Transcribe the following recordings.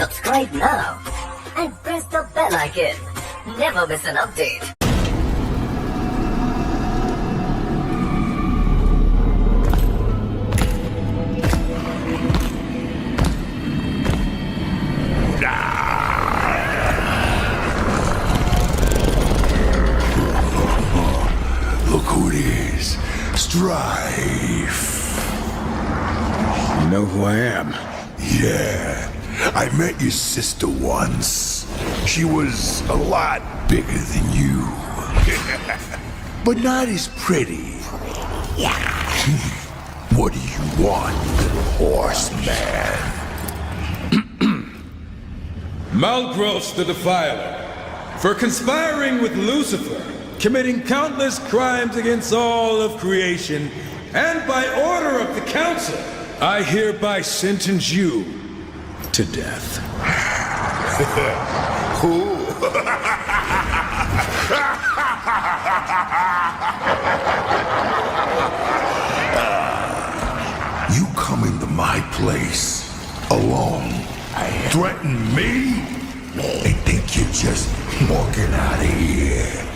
Subscribe now and press the bell icon. Never miss an update. Look who it is. Strife. You know who I am? Yeah. I met your sister once. She was a lot bigger than you. But not as pretty. What do you want, horseman? Malgros the Defiler, for conspiring with Lucifer, committing countless crimes against all of creation, and by order of the Council, I hereby sentence you to death. Who? You come into my place alone, threaten me, and think you're just walking out of here.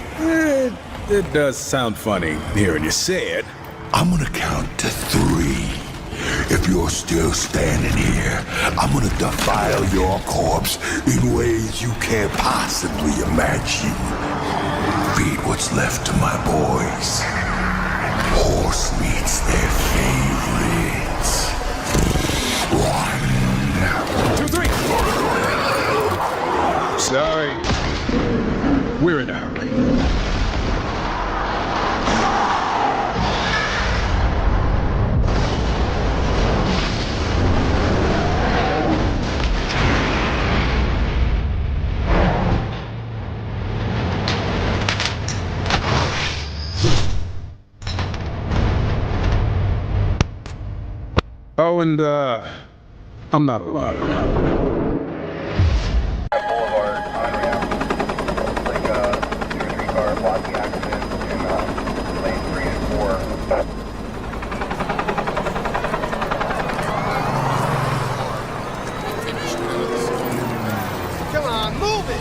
It does sound funny hearing you say it. I'm gonna count to 3. If you're still standing here, I'm gonna defile your corpse in ways you can't possibly imagine. Feed what's left to my boys. Horse meat's their favorite. 1, 2, 3. Sorry. We're in a hurry. Oh, and, I'm not allowed. Boulevard on ramp. Like 2 or 3 car blocking accident in lane 3 and 4. Come on, move it!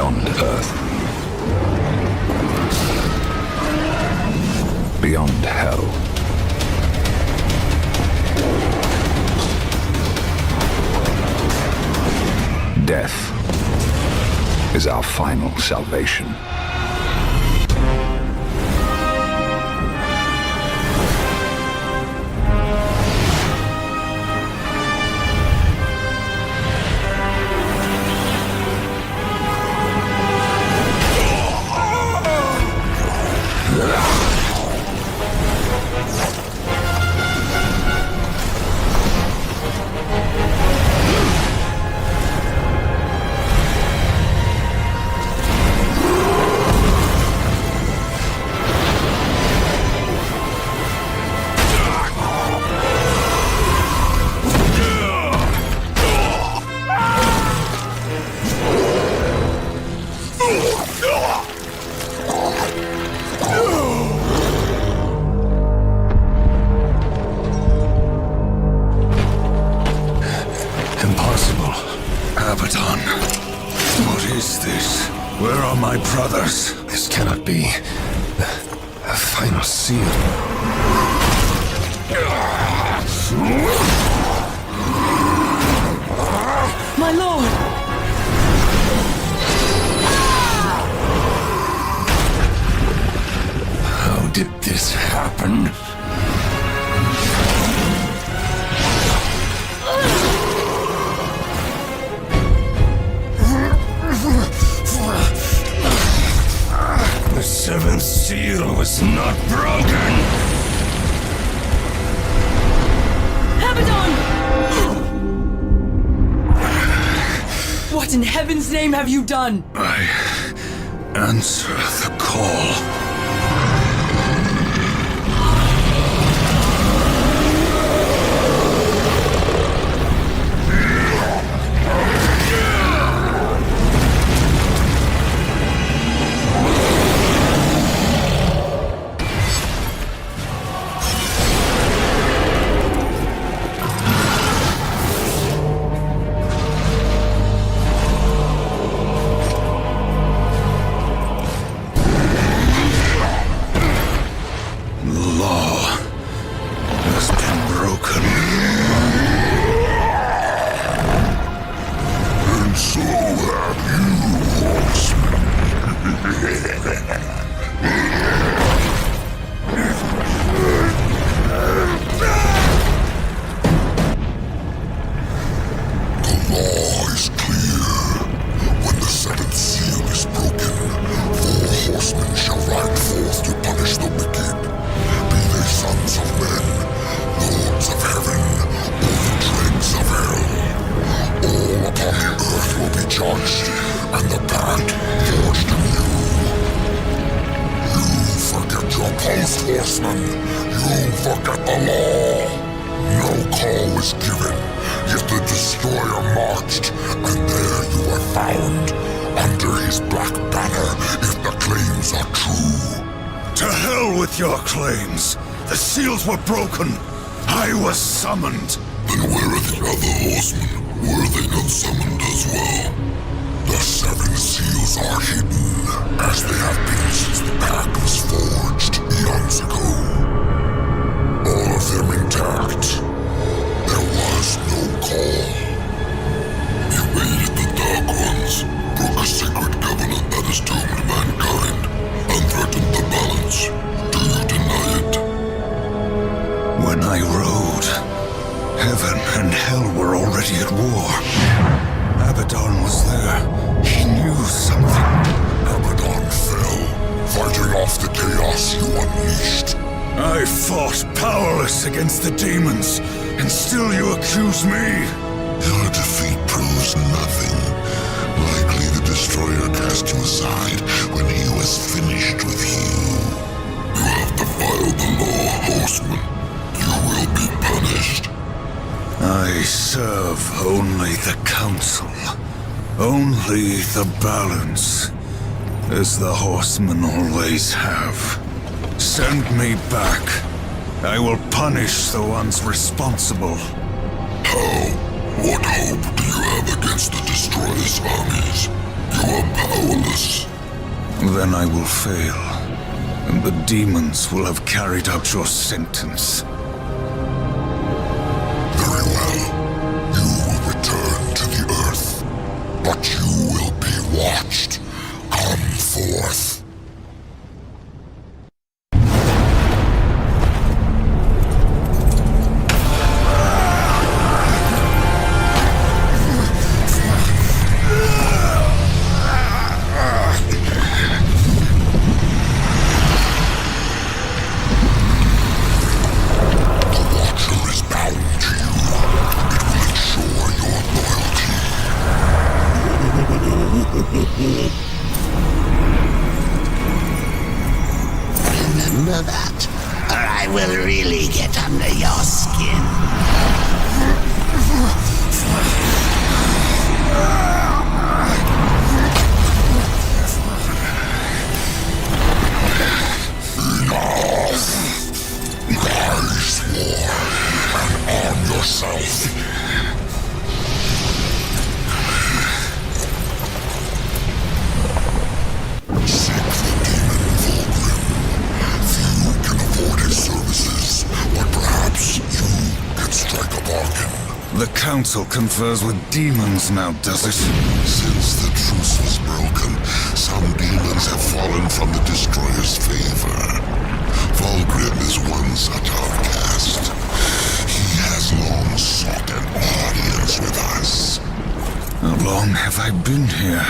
beyond Earth. Beyond hell. Death is our final salvation. Impossible. Abaddon. What is this? Where are my brothers? This cannot be. The final seal. My lord! How did this happen? The seventh seal was not broken. Abaddon! What in heaven's name have you done? I answer the call. Horseman, you forget the law. No call was given, yet the destroyer marched, and there you were found, under his black banner, if the claims are true. To hell with your claims. The seals were broken. I was summoned. Then where are the other horsemen? Were they not summoned as well? The seven seals are hidden, as they have been since the pact was forged eons ago. All of them intact. There was no call. You aided the Dark Ones, broke a sacred covenant that has doomed mankind, and threatened the balance. Do you deny it? When I rode, heaven and hell were already at war. Abaddon was there. He knew something. Abaddon fell, fighting off the chaos you unleashed. I fought powerless against the demons, and still you accuse me? Your defeat proves nothing. Likely the Destroyer cast you aside when he was finished with you. You have defiled the law, Horseman. You will be punished. I serve only the Council. Only the balance. As the Horsemen always have. Send me back. I will punish the ones responsible. How? What hope do you have against the Destroyer's armies? You are powerless. Then I will fail, and the demons will have carried out your sentence. Very well. You will return to the Earth, but you will be watched. Come forth. Remember that, or I will really get under your skin. Rise, war, and arm yourself. Seek the demon Volgrim. Few can afford his services, but perhaps you can strike a bargain. The Council confers with demons now, does it? Since the truce was broken, some demons have fallen from the Destroyer's favor. Volgrim is one such outcast. He has long sought an audience with us. How long have I been here?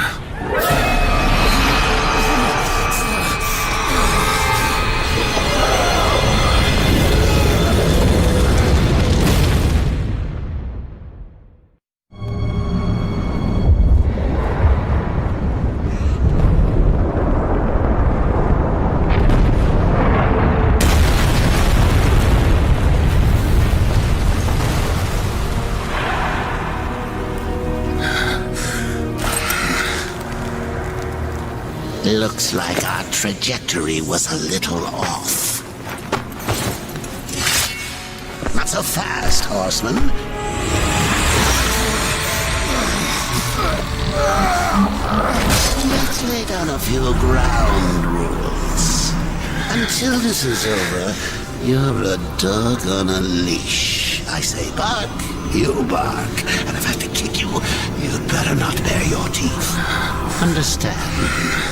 Looks like our trajectory was a little off. Not so fast, horseman. Let's lay down a few ground rules. Until this is over, you're a dog on a leash. I say bark, you bark. And if I have to kick you, you'd better not bare your teeth. Understand?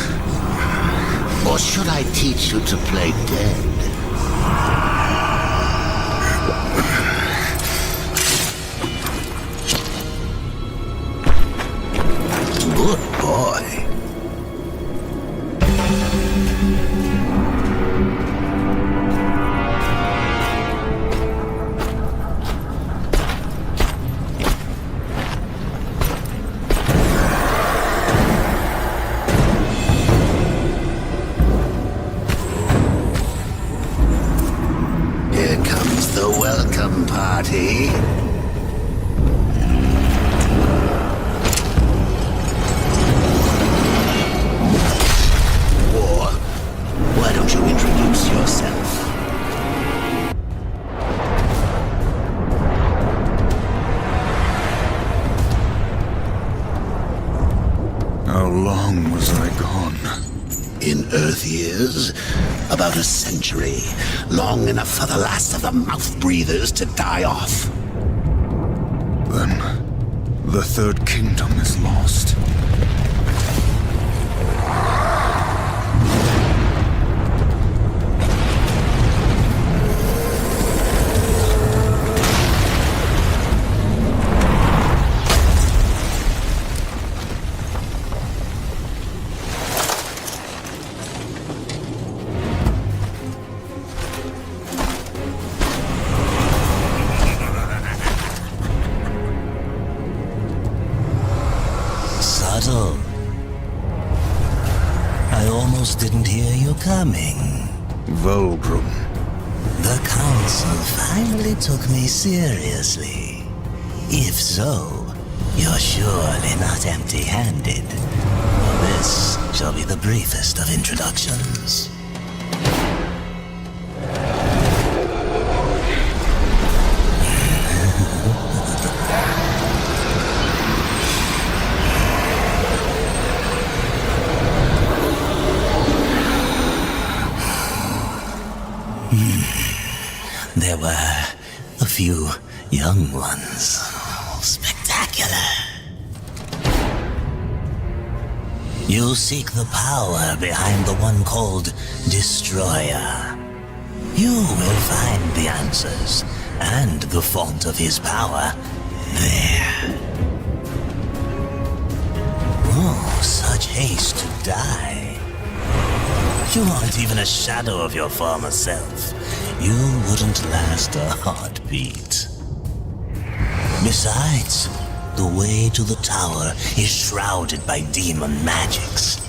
Or should I teach you to play dead? Good boy. Here comes the welcome party. War, why don't you introduce yourself? How long was I gone? In Earth years, about a century. Long enough for the last of the mouth breathers to die off. Then, the Third Kingdom is lost. Subtle. I almost didn't hear you coming. Volgrim. The Council finally took me seriously. If so, you're surely not empty-handed. This shall be the briefest of introductions. few young ones. Spectacular. You seek the power behind the one called Destroyer. You will find the answers and the font of his power there. Oh, such haste to die. You aren't even a shadow of your former self. You wouldn't last a heartbeat. Besides, the way to the tower is shrouded by demon magics.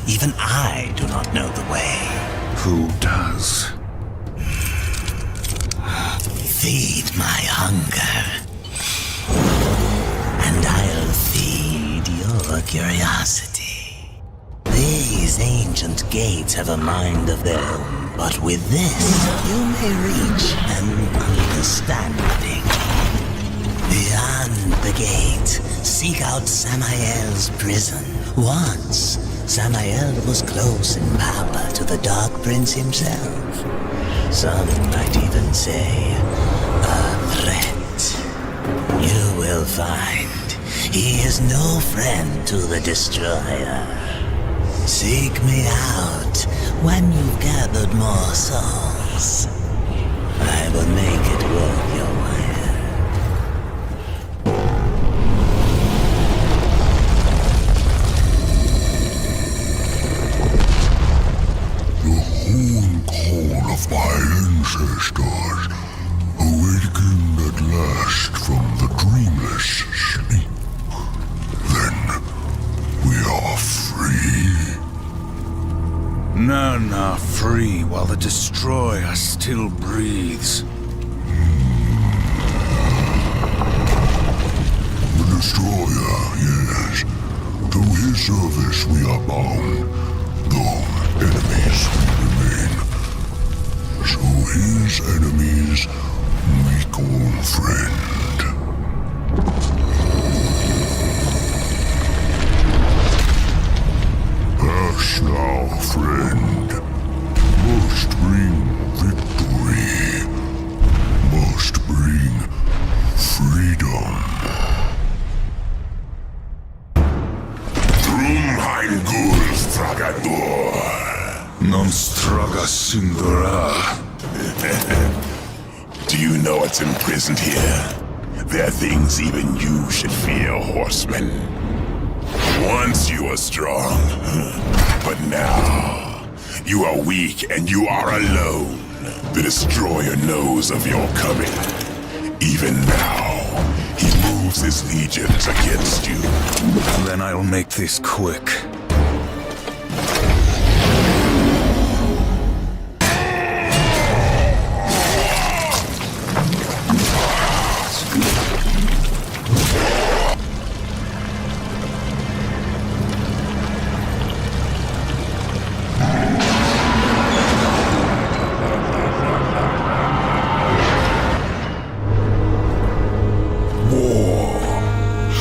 Even I do not know the way. Who does? Feed my hunger, and I'll feed your curiosity. These ancient gates have a mind of their own, but with this, you may reach an understanding. Beyond the gate, seek out Samael's prison. Once, Samael was close in power to the Dark Prince himself. Some might even say, a threat. You will find he is no friend to the Destroyer. Seek me out when you've gathered more souls. I will make it worth your while. Call of my ancestors, awakened at last from the dreamless sleep. Then we are free. None are free while the Destroyer still breathes. The Destroyer, yes. To his service we are bound, though enemies we remain. So his enemies we call friend. Pass now, friend. Must bring victory. Must bring freedom. Drumheimgul Fragador. Non straga sindora. Do you know what's imprisoned here? There are things even you should fear, horseman. Once you were strong, but now you are weak and you are alone. The Destroyer knows of your coming. Even now, he moves his legions against you. Then I'll make this quick.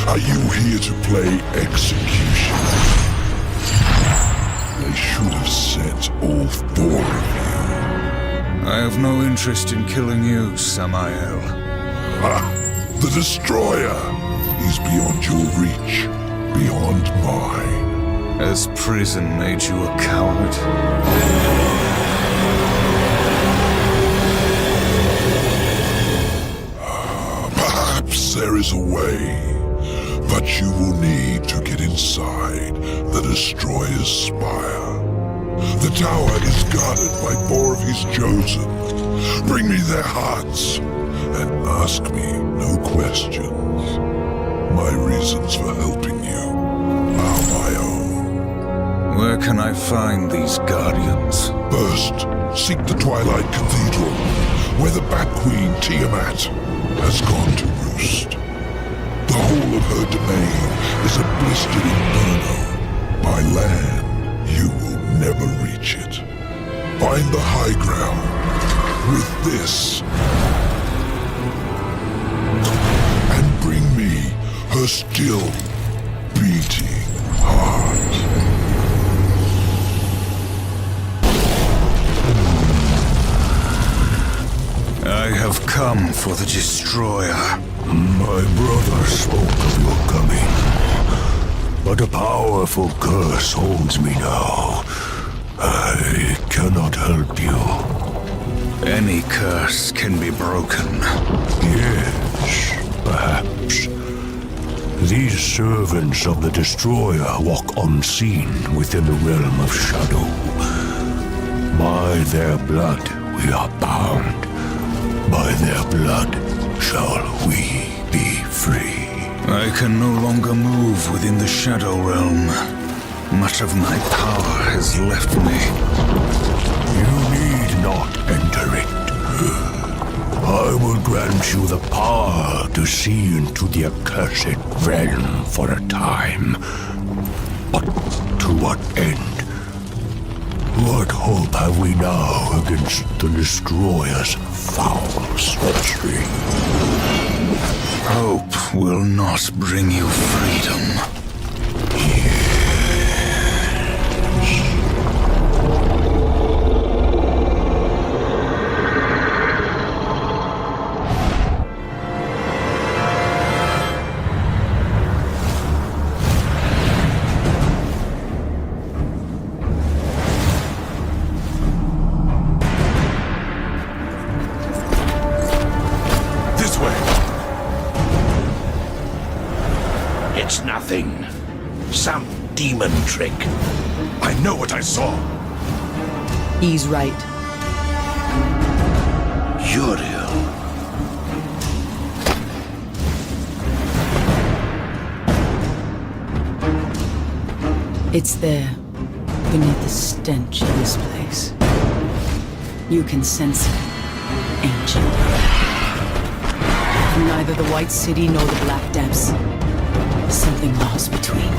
Are you here to play execution? They should have sent all four of you. I have no interest in killing you, Samael. Ah, the Destroyer! He's beyond your reach, beyond mine. Has prison made you a coward? Perhaps there is a way. But you will need to get inside the Destroyer's spire. The tower is guarded by four of his chosen. Bring me their hearts, and ask me no questions. My reasons for helping you are my own. Where can I find these guardians? First, seek the Twilight Cathedral, where the Bat Queen Tiamat has gone to roost. The whole of her domain is a blistered inferno. By land, you will never reach it. Find the high ground with this. And bring me her still beating heart. I have come come for the Destroyer. My brother spoke of your coming, but a powerful curse holds me now. I cannot help you. Any curse can be broken. Yes, perhaps. These servants of the Destroyer walk unseen within the realm of shadow. By their blood we are bound. By their blood shall we be free. I can no longer move within the Shadow Realm. Much of my power has left me. You need not enter it. I will grant you the power to see into the accursed realm for a time. But to what end? What hope have we now against the Destroyer's foul sorcery? Hope will not bring you freedom. It's nothing. Some demon trick. I know what I saw. He's right. Uriel. It's there, beneath the stench of this place. You can sense it, ancient. Neither the White City nor the Black Depths. Something lost between.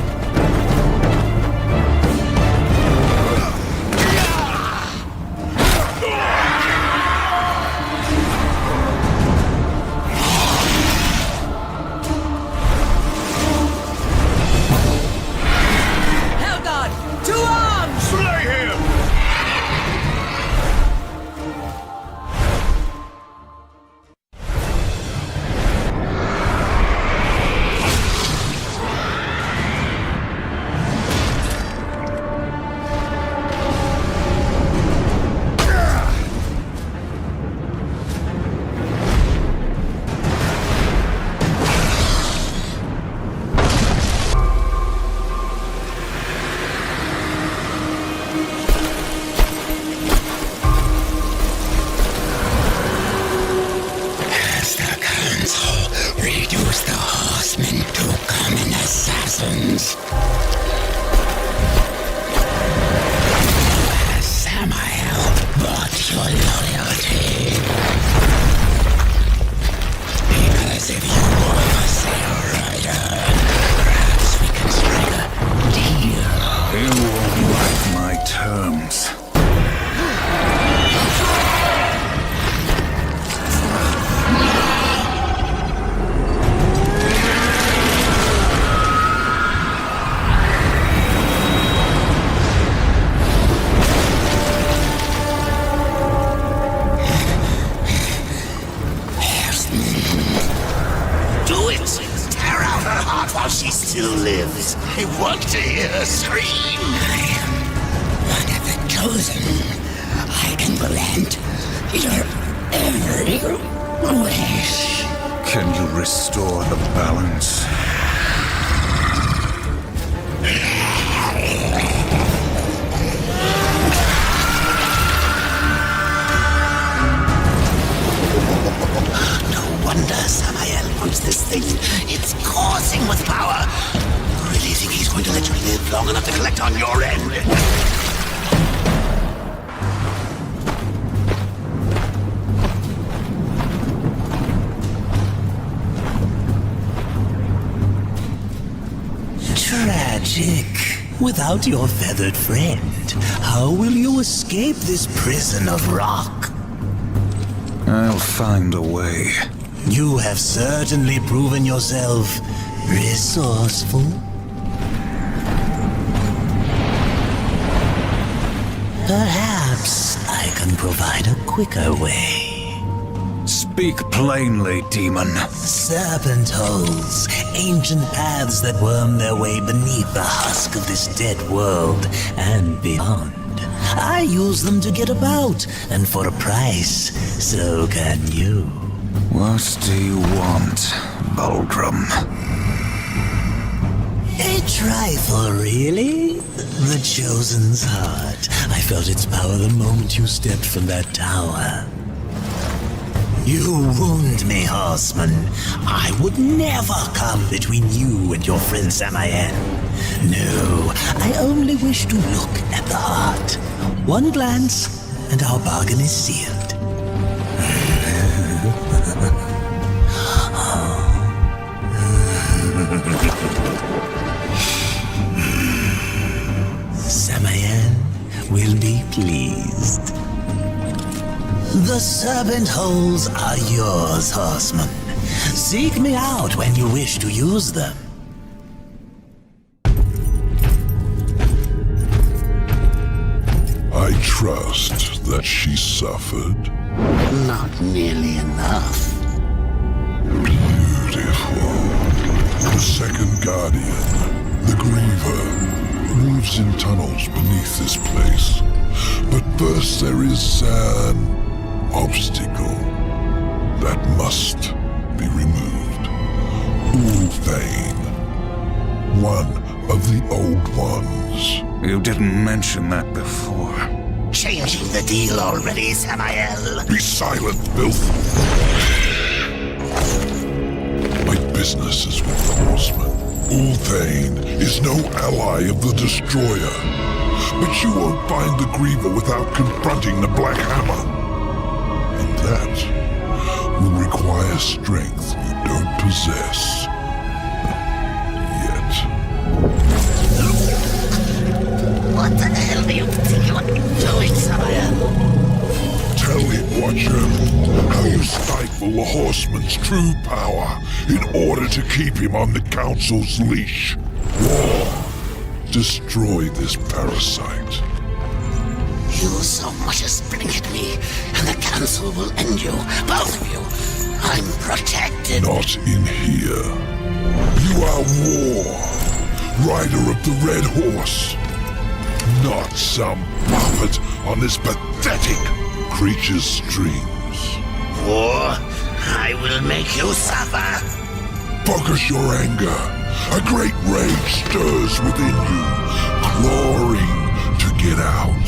To arms! Slay him! Reduce the horsemen to common assassins. Samael bought your loyalty. Because if you were a sail rider, perhaps we can strike a deal. You won't like my terms. While she still lives. I want to hear her scream. I am one of the chosen. I can grant your every wish. Can you restore the balance? No wonder Samael wants this thing. It's coursing with power. You really think he's going to let you live long enough to collect on your end? Tragic. Without your feathered friend, how will you escape this prison of rock? I'll find a way. You have certainly proven yourself resourceful. Perhaps I can provide a quicker way. Speak plainly, demon. Serpent holes, ancient paths that worm their way beneath the husk of this dead world and beyond. I use them to get about, and for a price, so can you. What do you want, Baldrum? A trifle, really? The Chosen's heart. I felt its power the moment you stepped from that tower. You wound me, horseman. I would never come between you and your friend Samael. No, I only wish to look at the heart. One glance, and our bargain is sealed. Samael will be pleased. The serpent holes are yours, horseman. Seek me out when you wish to use them. I trust that she suffered. Not nearly enough. Beautiful. The second guardian, the Griever, moves in tunnels beneath this place. But first there is an obstacle that must be removed. Ulthane, one of the old ones. You didn't mention that before. Changing the deal already, Samael. Be silent, filth. My business is with the horseman. Ulthane is no ally of the Destroyer. But you won't find the Griever without confronting the Black Hammer. And that will require strength you don't possess. Yet. What the hell do you think you are doing, Samael? Tell it, Watcher, how you stifle the horseman's true power in order to keep him on the Council's leash. War. Destroy this parasite. You so much as blink at me, and the Council will end you, both of you. I'm protected. Not in here. You are War, rider of the Red Horse. Not some puppet on this pathetic creature's strings. War, I will make you suffer. Focus your anger. A great rage stirs within you, clawing to get out.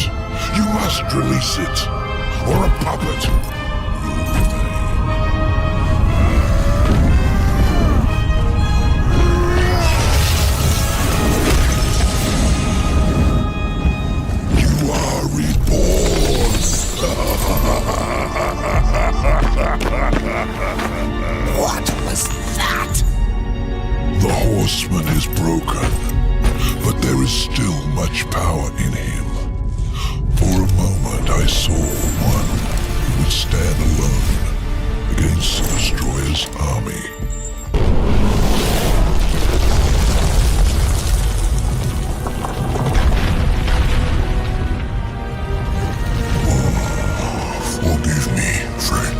You must release it, or a puppet will remain. You are reborn. What was that? The horseman is broken, but there is still much power in him. For a moment I saw one who would stand alone against the Destroyer's army. Forgive me, friend.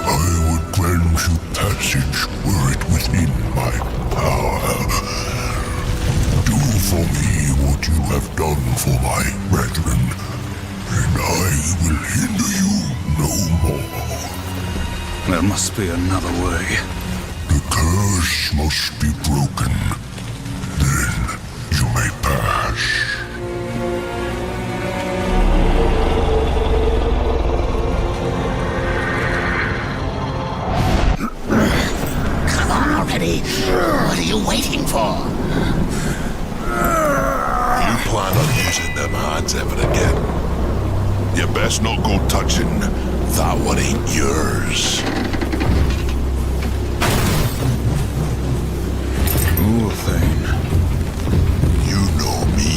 I would grant you passage were it within my power. Do for me what you have done for my brethren, and I will hinder you no more. There must be another way. The curse must be broken. Then you may pass. Come on already. What are you waiting for? You plan on using them hands ever again? You best not go touching that one ain't yours. Ulthane. You know me,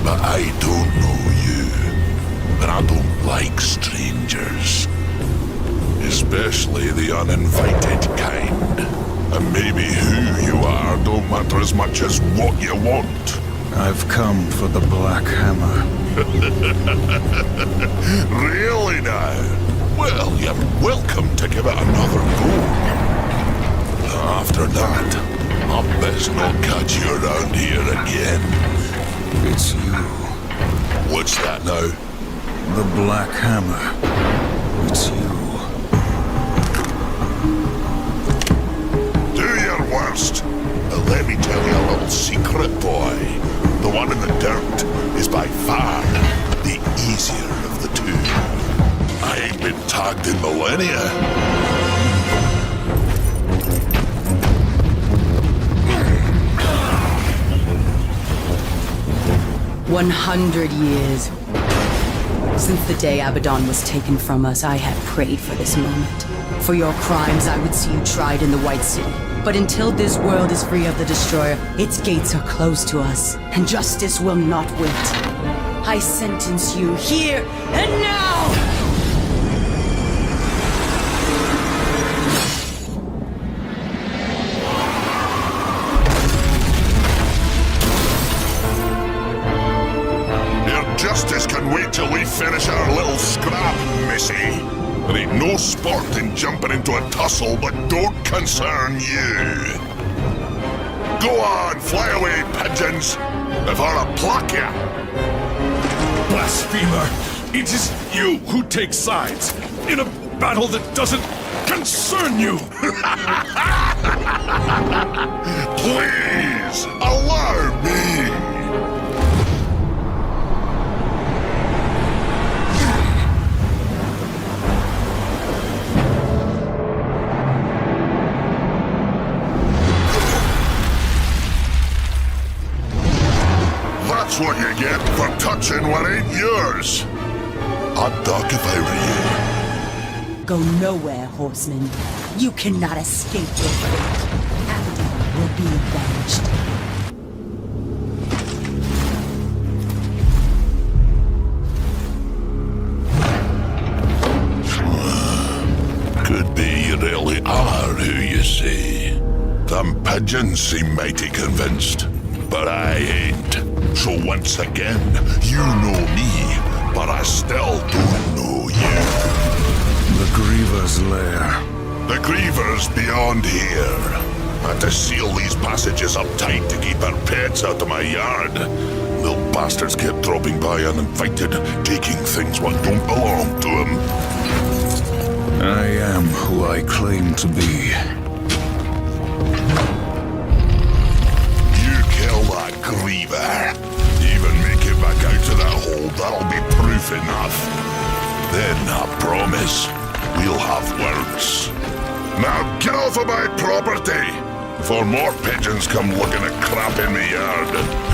but I don't know you. And I don't like strangers. Especially the uninvited kind. And maybe who you are don't matter as much as what you want. I've come for the Black Hammer. Really now? Well, you're welcome to give it another go. After that, I best not catch you around here again. It's you. What's that now? The Black Hammer. It's you. Do your worst. But let me tell you a little secret, boy. The one in the dirt is by far the easier of the two. I ain't been tagged in millennia. 100 years. Since the day Abaddon was taken from us, I have prayed for this moment. For your crimes, I would see you tried in the White City. But until this world is free of the Destroyer, its gates are closed to us, and justice will not wait. I sentence you here and now! Justice can wait till we finish our little scrap, missy. There ain't no sport in jumping into a tussle that don't concern you. Go on, fly away, pigeons, if I'll pluck ya. Blasphemer! It is you who takes sides in a battle that doesn't concern you! Please, allow me. That's what you get for touching what ain't yours. I'd duck if I were you. Go nowhere, horseman. You cannot escape your fate. Abaddon will be avenged. Could be you really are who you say. Them pigeons seem mighty convinced, but I ain't. So once again, you know me, but I still don't know you. The Griever's lair. The Griever's beyond here. Had to seal these passages up tight to keep our pets out of my yard. Little bastards kept dropping by uninvited, taking things what don't belong to them. I am who I claim to be. You kill that Griever. Even make it back out to that hole, that'll be proof enough. Then, I promise, we'll have words. Now get off of my property, before more pigeons come looking at crap in the yard.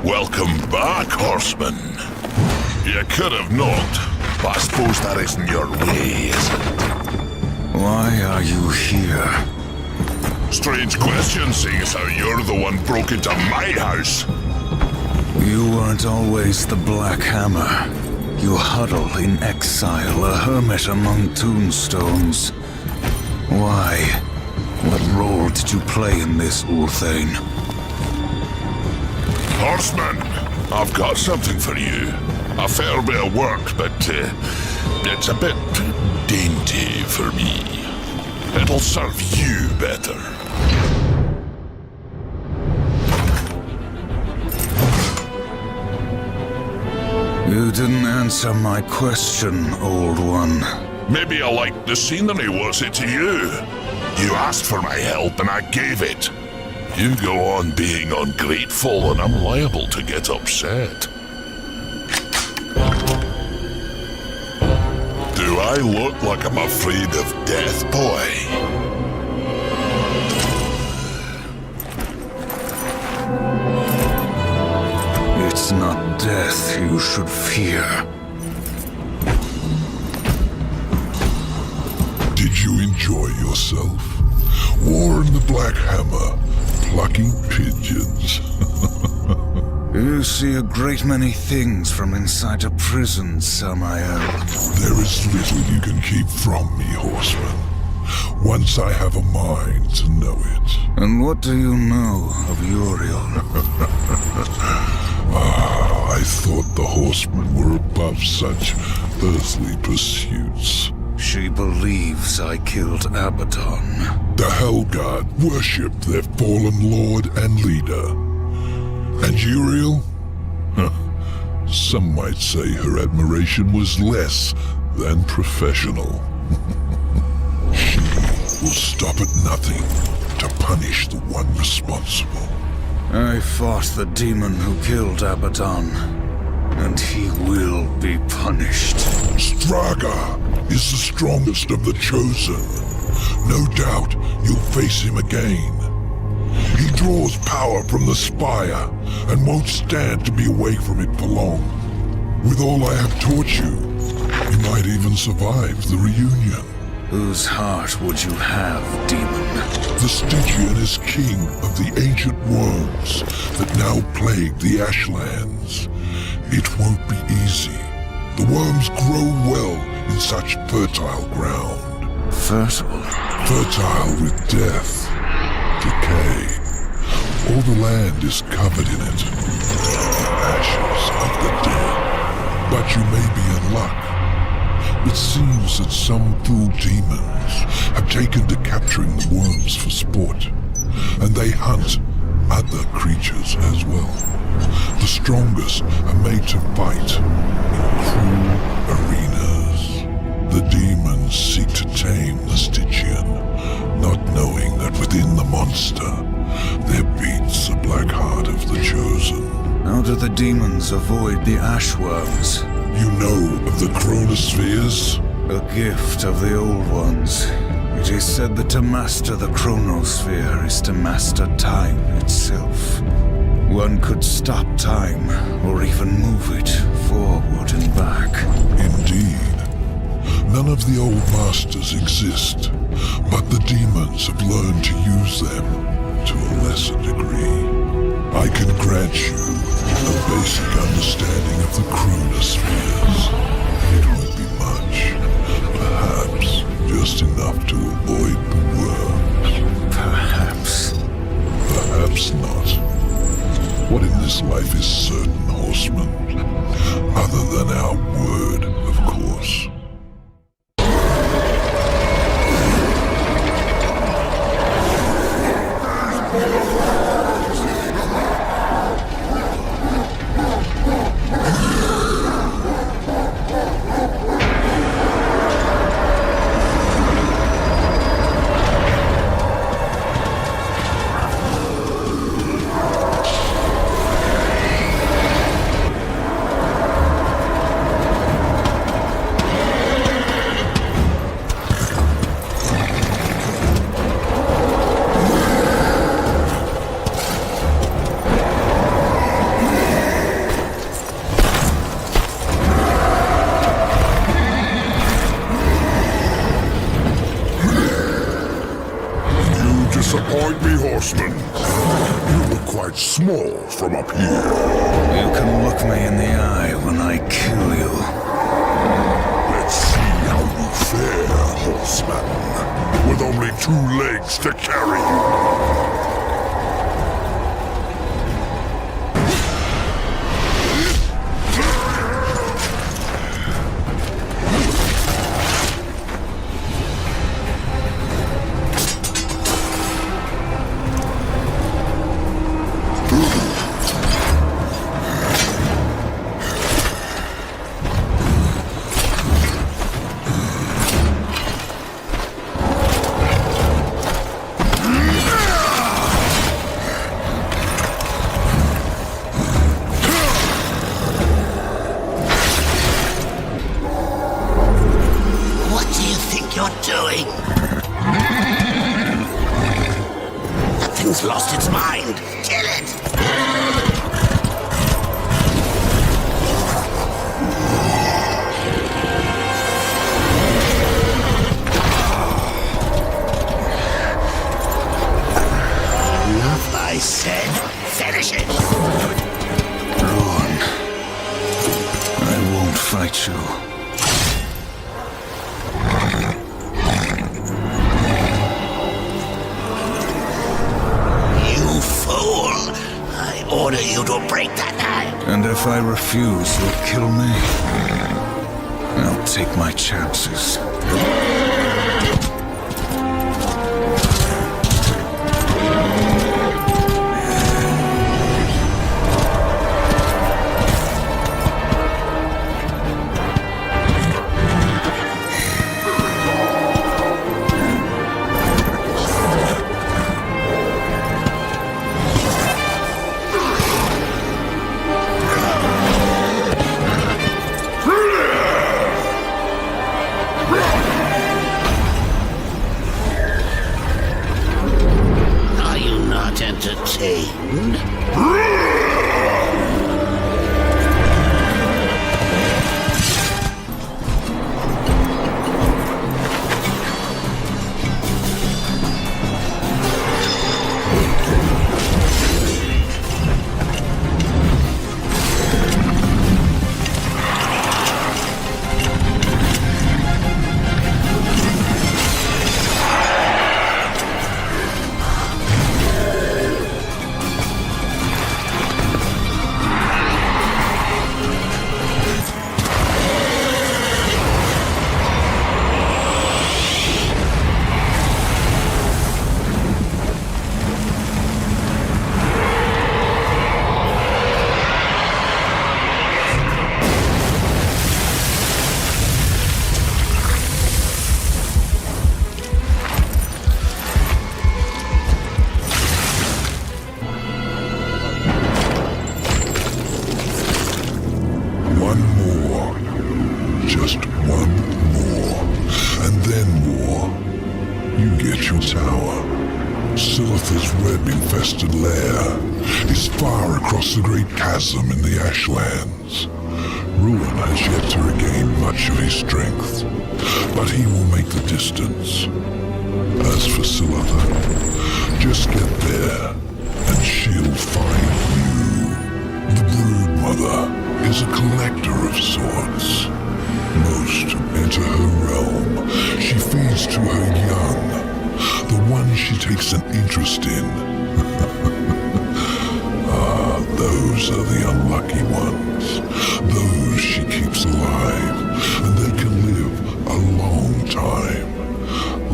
Welcome back, horseman. You could have knocked, but I suppose that isn't your way, is it? Why are you here? Strange question, seeing as how you're the one broke into my house. You weren't always the Black Hammer. You huddle in exile, a hermit among tombstones. Why? What role did you play in this, Ulthane? Horseman, I've got something for you. A fair bit of work, but It's a bit dainty for me. It'll serve you better. You didn't answer my question, old one. Maybe I liked the scenery, was it to you? You asked for my help and I gave it. You go on being ungrateful and I'm liable to get upset. Do I look like I'm afraid of death, boy? It's not death you should fear. Did you enjoy yourself? War in the Black Hammer, plucking pigeons. You see a great many things from inside a prison, Samael. There is little you can keep from me, horseman. Once I have a mind to know it. And what do you know of Uriel? I thought the horsemen were above such earthly pursuits. She believes I killed Abaddon. The Hellguard worshipped their fallen lord and leader. And Uriel? Some might say her admiration was less than professional. She will stop at nothing to punish the one responsible. I fought the demon who killed Abaddon, and he will be punished. Straga is the strongest of the Chosen. No doubt you'll face him again. He draws power from the spire and won't stand to be away from it for long. With all I have taught you, you might even survive the reunion. Whose heart would you have, demon? The Stygian is king of the ancient worms that now plague the Ashlands. It won't be easy. The worms grow well in such fertile ground. Fertile? Fertile with death, decay. All the land is covered in it. The ashes of the dead. But you may be in luck. It seems that some fool demons have taken to capturing the worms for sport, and they hunt other creatures as well. The strongest are made to fight in cruel arenas. The demons seek to tame the Stygian, not knowing that within the monster there beats the black heart of the Chosen. How do the demons avoid the ashworms? You know of the chronospheres? A gift of the old ones. It is said that to master the chronosphere is to master time itself. One could stop time, or even move it forward and back. Indeed. None of the old masters exist, but the demons have learned to use them to a lesser degree. I can grant you a basic understanding of the chronospheres. It won't be much, perhaps just enough to avoid the worms. Perhaps. Perhaps not. What in this life is certain, horseman? Other than our word, of course. Disappoint me, horseman. You look quite small from up here. You can look me in the eye when I kill you. Let's see how you fare, horseman. With only 2 legs to carry you. its mind! Kill it! Enough, I said. Finish it! Ruin. I won't fight you. You fool! I order you to break that knife! And if I refuse, you'll kill me. I'll take my chances. Are you not entertained? One more. Just one more. And then more. You get your tower. Silitha's web-infested lair is far across the great chasm in the Ashlands. Ruin has yet to regain much of his strength, but he will make the distance. As for Silitha, just get there, and she'll find you. The Broodmother is a collector of sorts. Most enter her realm. She feeds to her young, the one she takes an interest in. Those are the unlucky ones. Those she keeps alive, and they can live a long time.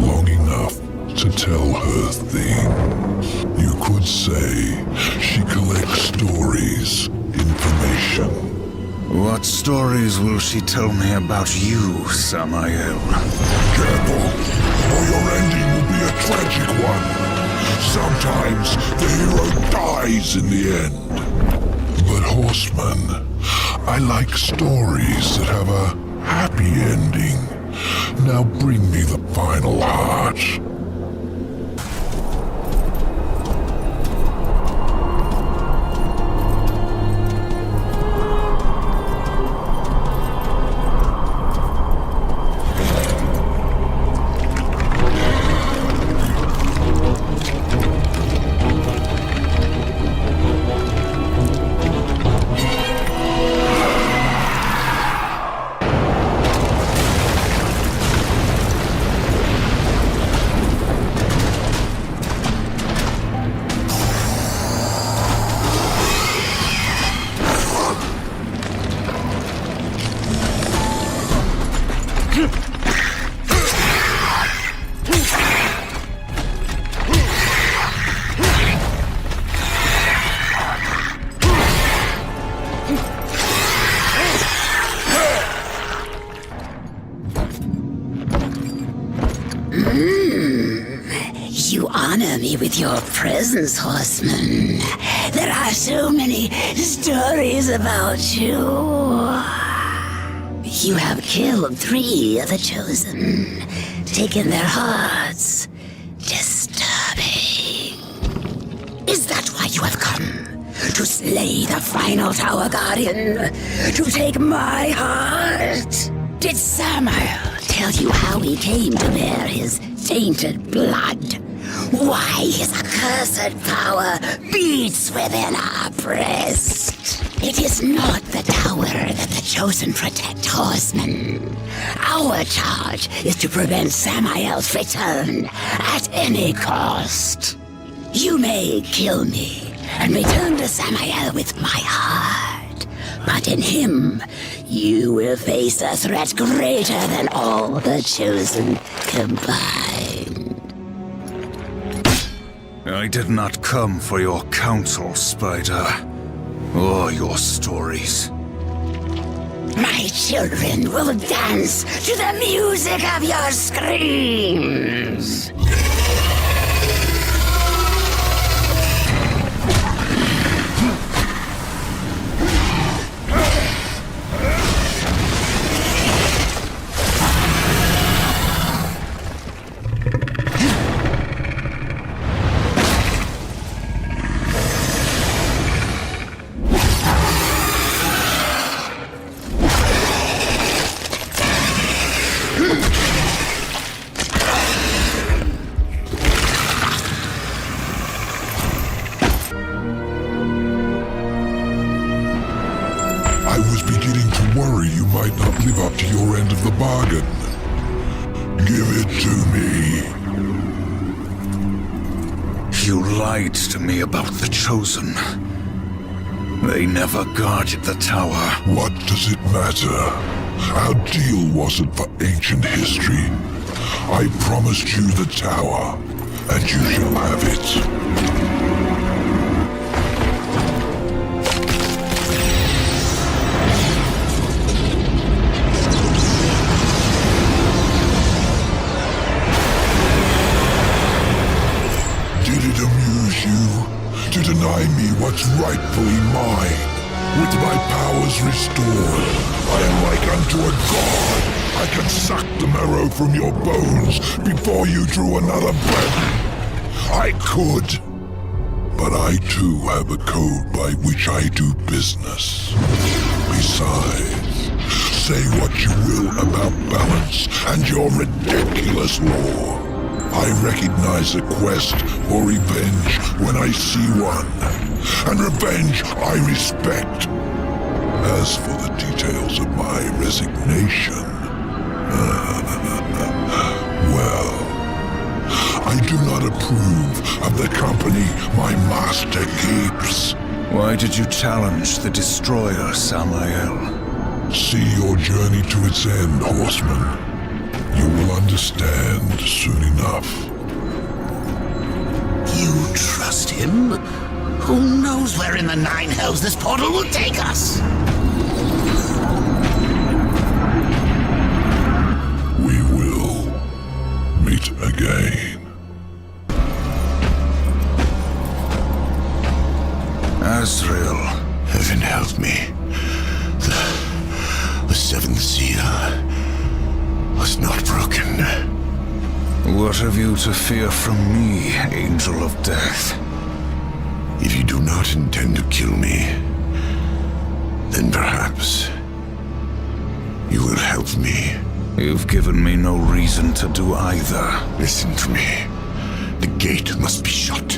Long enough to tell her things. You could say she collects stories, information. What stories will she tell me about you, Samael? Careful, or your ending will be a tragic one. Sometimes the hero dies in the end. But Horseman, I like stories that have a happy ending. Now bring me the final heart. You honor me with your presence, Horseman. There are so many stories about you. You have killed 3 of the Chosen, taken their hearts. Disturbing. Is Is that why you have come? To slay the final Tower Guardian? To take my heart? Did Samael tell you how he came to bear his tainted blood? Why his accursed power beats within our breast? It is not the tower that the Chosen protect, horsemen. Our charge is to prevent Samael's return at any cost. You may kill me and return to Samael with my heart, but in him, you will face a threat greater than all the Chosen combined. I did not come for your counsel, Spider, or your stories. My children will dance to the music of your screams. I was beginning to worry you might not live up to your end of the bargain. Give it to me. You lied to me about the Chosen. They never guarded the tower. What does it matter? Our deal wasn't for ancient history. I promised you the tower, and you shall have it. Did it amuse you to deny me what's rightfully mine? With my powers restored, I am like unto a god. I can suck the marrow from your bones before you drew another breath. I could, but I too have a code by which I do business. Besides, say what you will about balance and your ridiculous law. I recognize a quest for revenge when I see one, and revenge I respect. As for the details of my resignation, well, I do not approve of the company my master keeps. Why did you challenge the Destroyer, Samael? See your journey to its end, horseman. You will understand soon enough. You trust him? Who knows where in the nine hells this portal will take us? We will meet again. Azrael. Heaven help me. The seventh seal was not broken. What have you to fear from me, Angel of Death? If you do not intend to kill me, then perhaps you will help me. You've given me no reason to do either. Listen to me. The gate must be shut.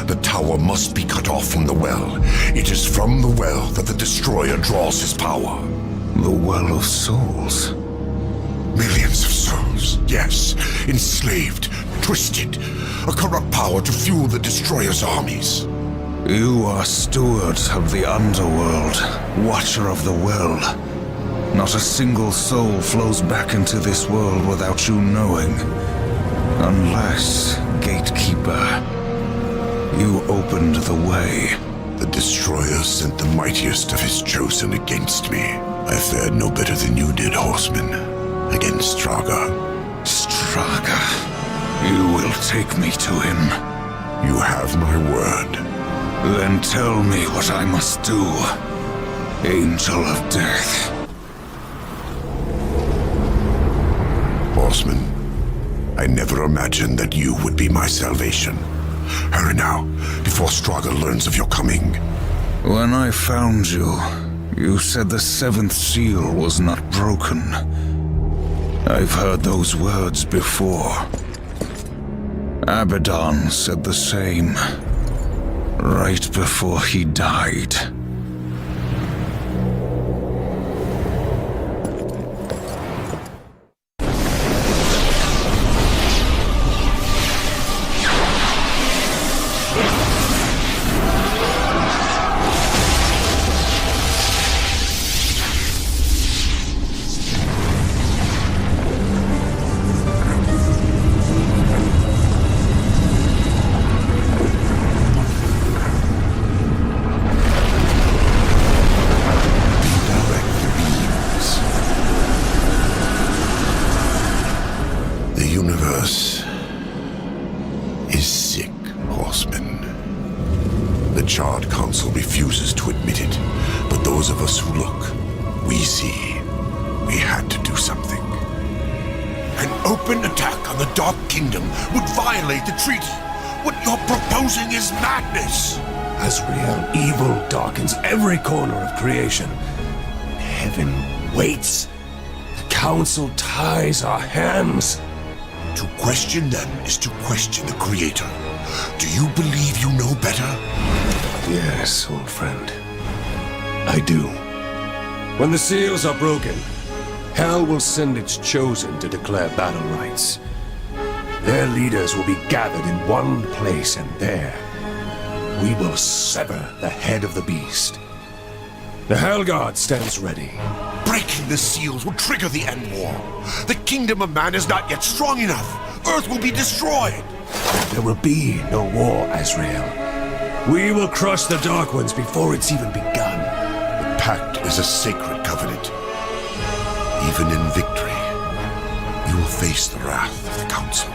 The tower must be cut off from the well. It is from the well that the Destroyer draws his power. The Well of Souls? Millions of souls, yes. Enslaved, twisted. A corrupt power to fuel the Destroyer's armies. You are steward of the underworld, watcher of the well. Not a single soul flows back into this world without you knowing. Unless, Gatekeeper, you opened the way. The Destroyer sent the mightiest of his chosen against me. I fared no better than you did, horseman. Against Straga. Straga? You will take me to him. You have my word. Then tell me what I must do, Angel of Death. Horseman, I never imagined that you would be my salvation. Hurry now, before Straga learns of your coming. When I found you, you said the seventh seal was not broken. I've heard those words before. Abaddon said the same, right before he died. Refuses to admit it, but those of us who look, we see. We had to do something. An open attack on the Dark Kingdom would violate the treaty. What you're proposing is madness. Azrael, evil darkens every corner of creation. Heaven waits. The Council ties our hands. To question them is to question the Creator. Do you believe you know better? Yes, old friend. I do. When the seals are broken, Hell will send its chosen to declare battle rights. Their leaders will be gathered in one place, and there we will sever the head of the beast. The Hellguard stands ready. Breaking the seals will trigger the end war. The kingdom of man is not yet strong enough. Earth will be destroyed. There will be no war, Azrael. We will crush the Dark Ones before it's even begun. The pact is a sacred covenant. Even in victory, you will face the wrath of the Council.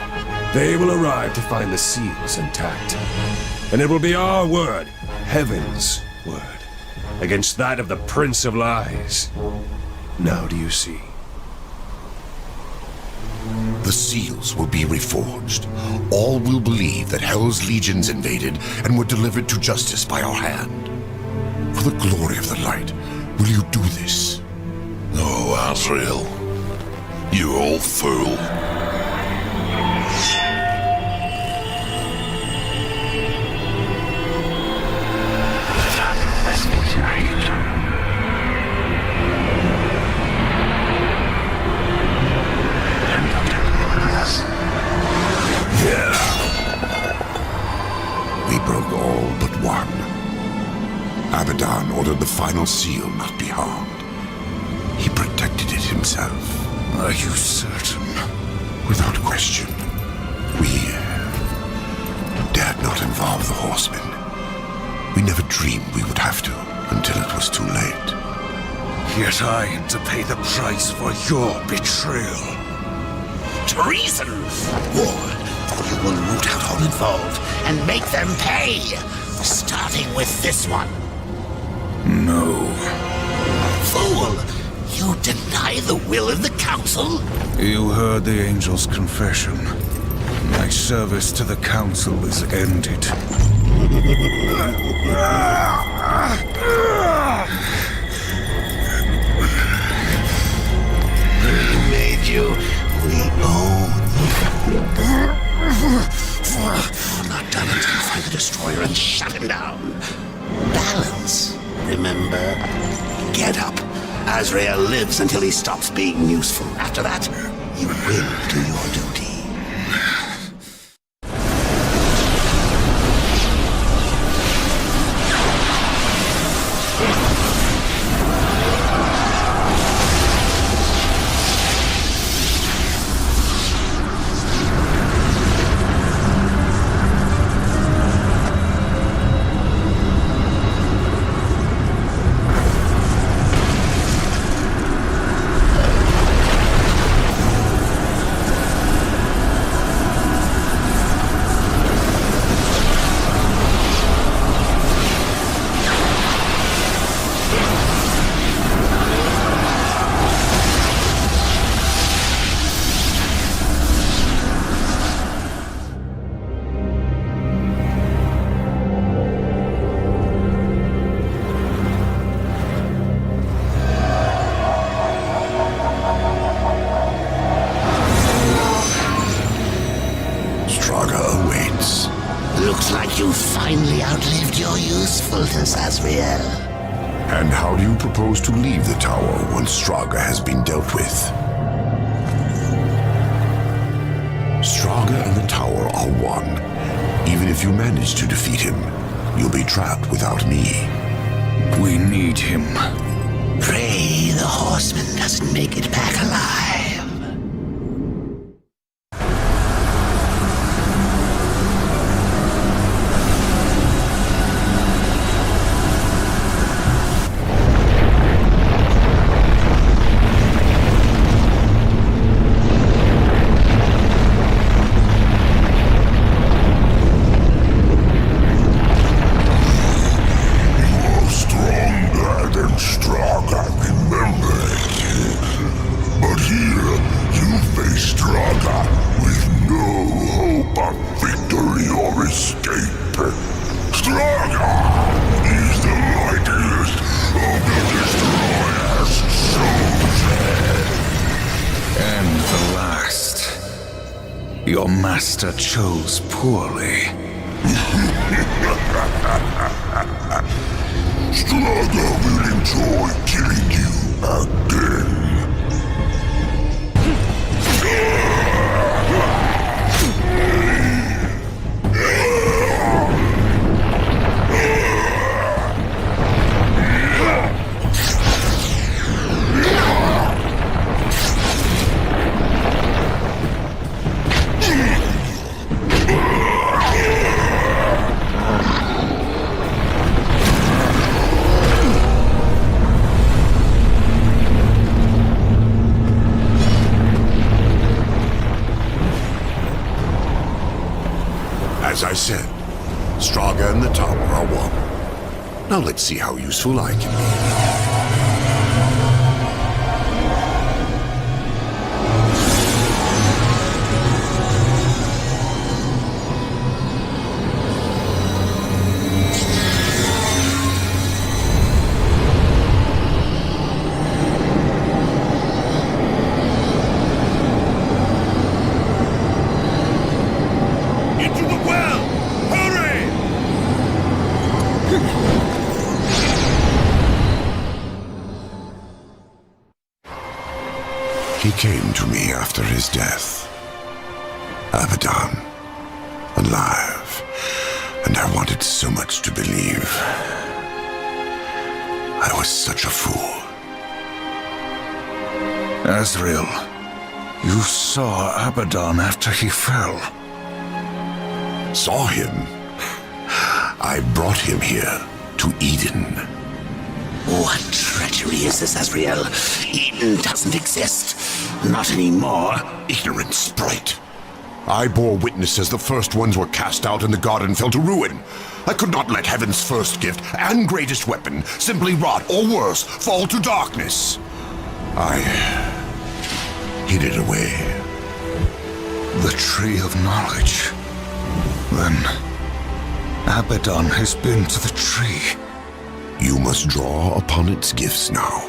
They will arrive to find the seals intact. And it will be our word, Heaven's word, against that of the Prince of Lies. Now do you see? The seals will be reforged. All will believe that Hell's legions invaded and were delivered to justice by our hand. For the glory of the light, will you do this? Oh, Azrael, you old fool. We broke all but one. Abaddon ordered the final seal not be harmed. He protected it himself. Are you certain? Without question. We dared not involve the horsemen. We never dreamed we would have to, until it was too late. Yet I am to pay the price for your betrayal. Treason! War. You will root out all involved and make them pay. Starting with this one. No. Fool! You deny the will of the Council? You heard the Angel's confession. My service to the Council is ended. We made you. We own you. We're not done until you find the Destroyer and shut him down. Balance, remember? Get up. Azrael lives until he stops being useful. After that, you will do your duty. useful to Sazriel. And how do you propose to leave the tower once Straga has been dealt with? Straga and the tower are one. Even if you manage to defeat him, you'll be trapped without me. We need him. Pray the horseman doesn't make it back alive. Your master chose poorly. Straga will enjoy killing you again. As I said, Straga and the tower are one. Now let's see how useful I can be. He came to me after his death. Abaddon, alive, and I wanted so much to believe. I was such a fool. Azrael, you saw Abaddon after he fell. Saw him? I brought him here to Eden. What treachery is this, Azrael? Eden doesn't exist. Not anymore. Ignorant sprite. I bore witness as the first ones were cast out and the garden fell to ruin. I could not let heaven's first gift and greatest weapon simply rot, or worse, fall to darkness. I hid it away. The Tree of Knowledge. Then, Abaddon has been to the tree. You must draw upon its gifts now.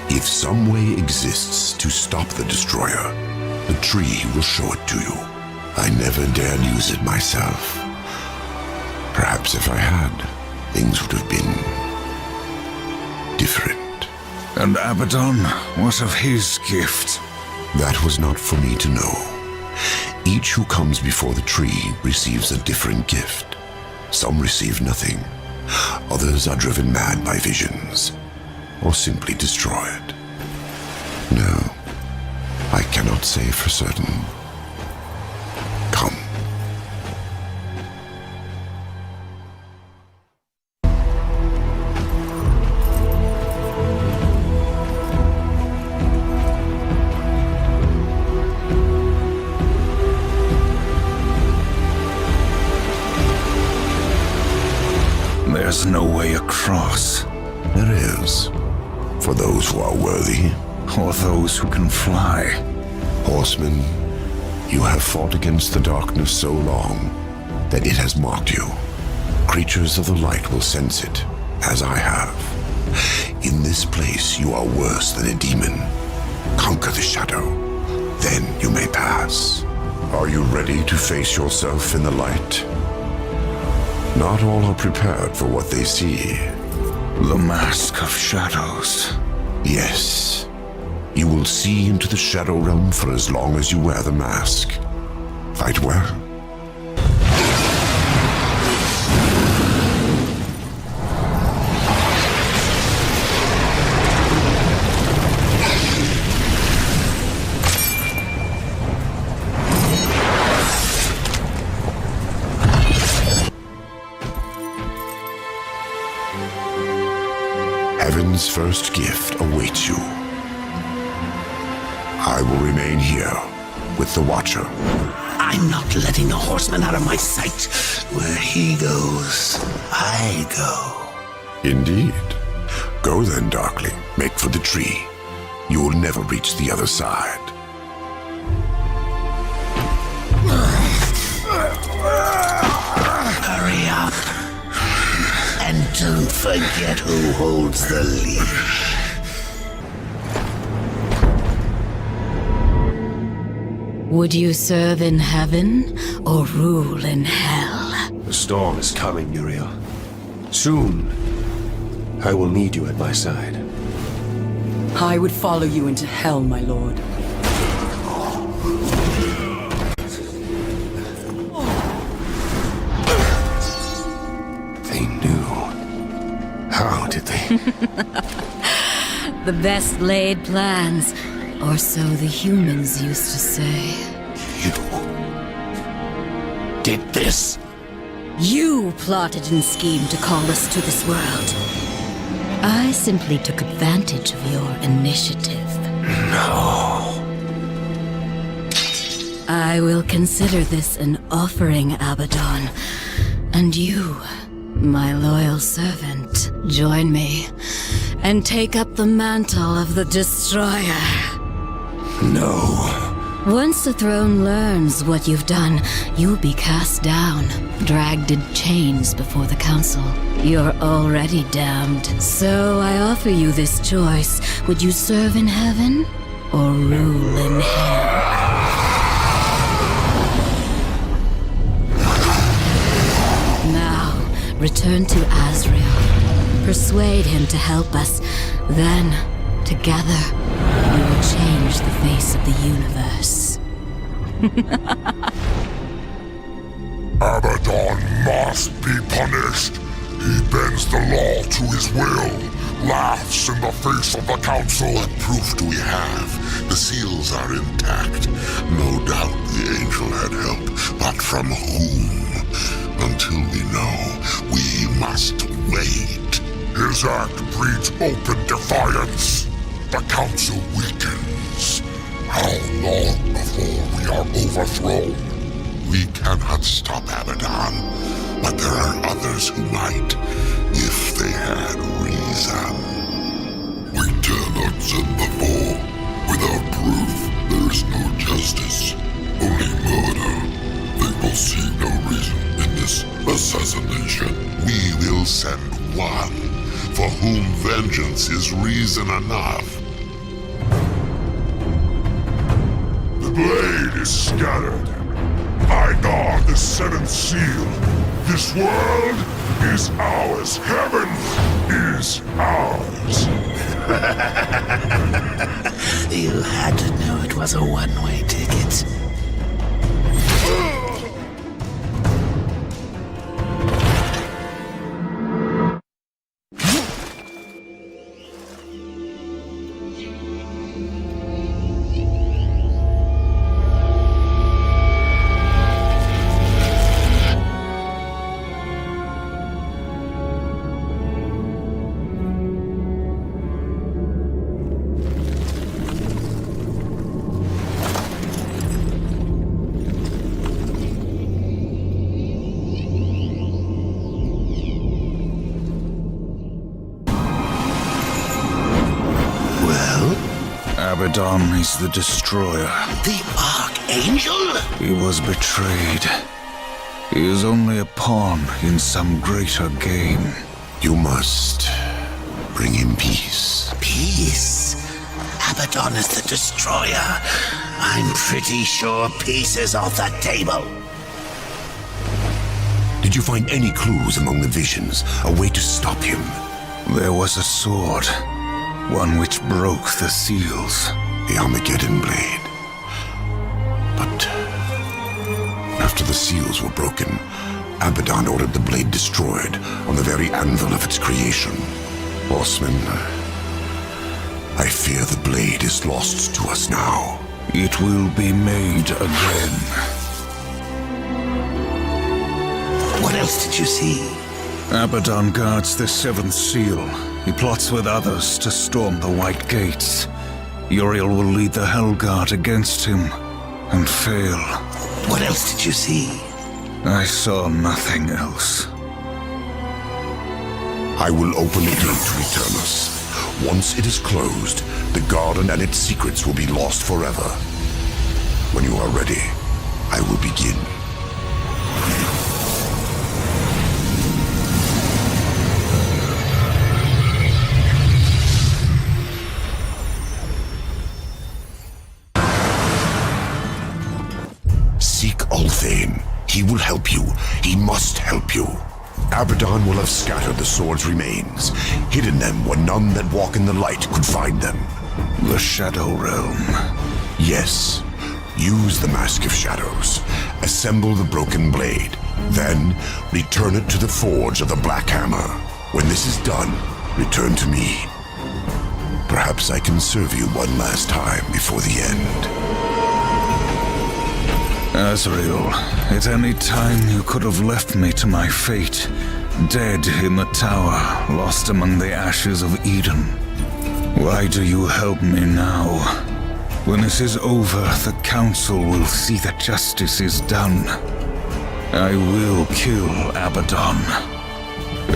If some way exists to stop the destroyer, the tree will show it to you. I never dared use it myself. Perhaps if I had, things would have been different. And Abaddon, what of his gift? That was not for me to know. Each who comes before the tree receives a different gift. Some receive nothing. Others are driven mad by visions, or simply destroyed. No, I cannot say for certain. Come. There's no way across. There is. For those who are worthy. Or those who can fly. Horsemen, you have fought against the darkness so long that it has mocked you. Creatures of the light will sense it, as I have. In this place, you are worse than a demon. Conquer the shadow, then you may pass. Are you ready to face yourself in the light? Not all are prepared for what they see. The Mask of Shadows. Yes. You will see into the Shadow Realm for as long as you wear the mask. Fight well. Heaven's first gift awaits you. I will remain here with the Watcher. I'm not letting the horseman out of my sight. Where he goes, I go. Indeed. Go then, Darkling. Make for the tree. You will never reach the other side. Hurry up. And don't forget who holds the leash. Would you serve in heaven or rule in hell? The storm is coming, Uriel. Soon, I will need you at my side. I would follow you into hell, my lord. They knew. How did they? The best laid plans, or so the humans used to say. You did this? You plotted and schemed to call us to this world. I simply took advantage of your initiative. No. I will consider this an offering, Abaddon. And you, my loyal servant, join me and take up the mantle of the Destroyer. No. Once the throne learns what you've done, you'll be cast down, dragged in chains before the council. You're already damned, so I offer you this choice. Would you serve in heaven or rule in hell? Now, return to Azrael. Persuade him to help us. Then, together, we will change the face of the universe. Abaddon must be punished. He bends the law to his will, laughs in the face of the council. What proof do we have? The seals are intact. No doubt the angel had help, but from whom? Until we know, we must wait. His act breeds open defiance. The council weakens. How long before we are overthrown? We cannot stop Abaddon, but there are others who might, if they had reason. We cannot send the foe. Without proof, there is no justice, only murder. They will see no reason in this assassination. We will send one, for whom vengeance is reason enough. The blade is scattered. I guard the seventh seal. This world is ours. Heaven is ours. You had to know it was a one-way ticket. Abaddon is the Destroyer. The Archangel? He was betrayed. He is only a pawn in some greater game. You must bring him peace. Peace? Abaddon is the Destroyer. I'm pretty sure peace is off the table. Did you find any clues among the visions? A way to stop him? There was a sword. One which broke the seals. The Armageddon blade. But after the seals were broken, Abaddon ordered the blade destroyed on the very anvil of its creation. Horseman, I fear the blade is lost to us now. It will be made again. What else did you see? Abaddon guards the seventh seal. He plots with others to storm the White Gates. Uriel will lead the Hellguard against him and fail. What else did you see? I saw nothing else. I will open the gate to Eternus. Once it is closed, the garden and its secrets will be lost forever. When you are ready, I will begin. Seek Ulthane. He will help you. He must help you. Abaddon will have scattered the sword's remains, hidden them where none that walk in the light could find them. The Shadow Realm. Yes. Use the Mask of Shadows. Assemble the broken blade. Then, return it to the forge of the Black Hammer. When this is done, return to me. Perhaps I can serve you one last time before the end. Azrael, at any time you could have left me to my fate. Dead in the tower, lost among the ashes of Eden. Why do you help me now? When this is over, the Council will see that justice is done. I will kill Abaddon,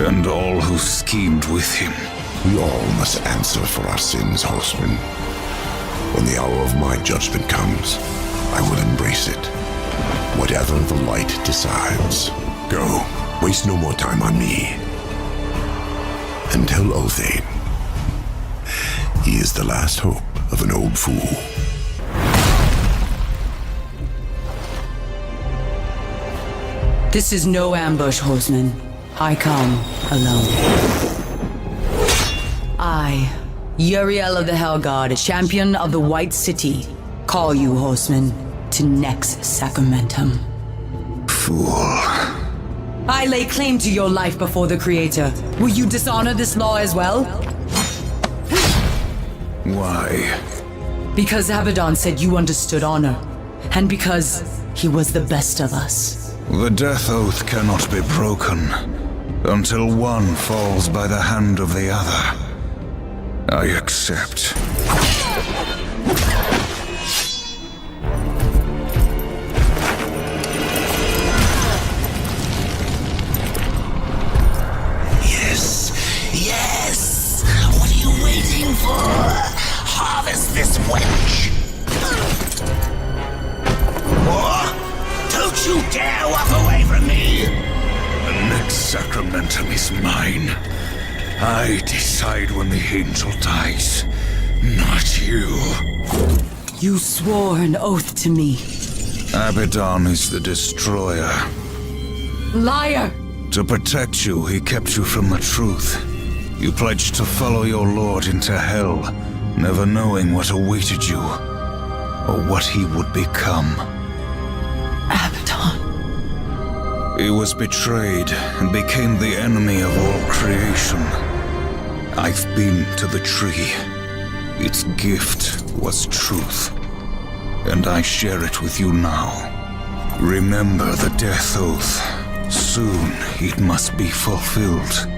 and all who schemed with him. We all must answer for our sins, Horseman. When the hour of my judgment comes, I will embrace it. Whatever the light decides. Go. Waste no more time on me. And tell Ulthane he is the last hope of an old fool. This is no ambush, Horseman. I come alone. I, Uriel of the Hellguard, champion of the White City, call you, Horseman, to Nex Sacramentum. Fool. I lay claim to your life before the Creator. Will you dishonor this law as well? Why? Because Abaddon said you understood honor, and because he was the best of us. The death oath cannot be broken until one falls by the hand of the other. I accept. Yes! What are you waiting for? Harvest this wench! Or don't you dare walk away from me! The next sacramentum is mine. I decide when the angel dies, not you. You swore an oath to me. Abaddon is the destroyer. Liar! To protect you, he kept you from the truth. You pledged to follow your lord into hell, never knowing what awaited you, or what he would become. Abaddon. He was betrayed and became the enemy of all creation. I've been to the tree. Its gift was truth, and I share it with you now. Remember the death oath. Soon it must be fulfilled.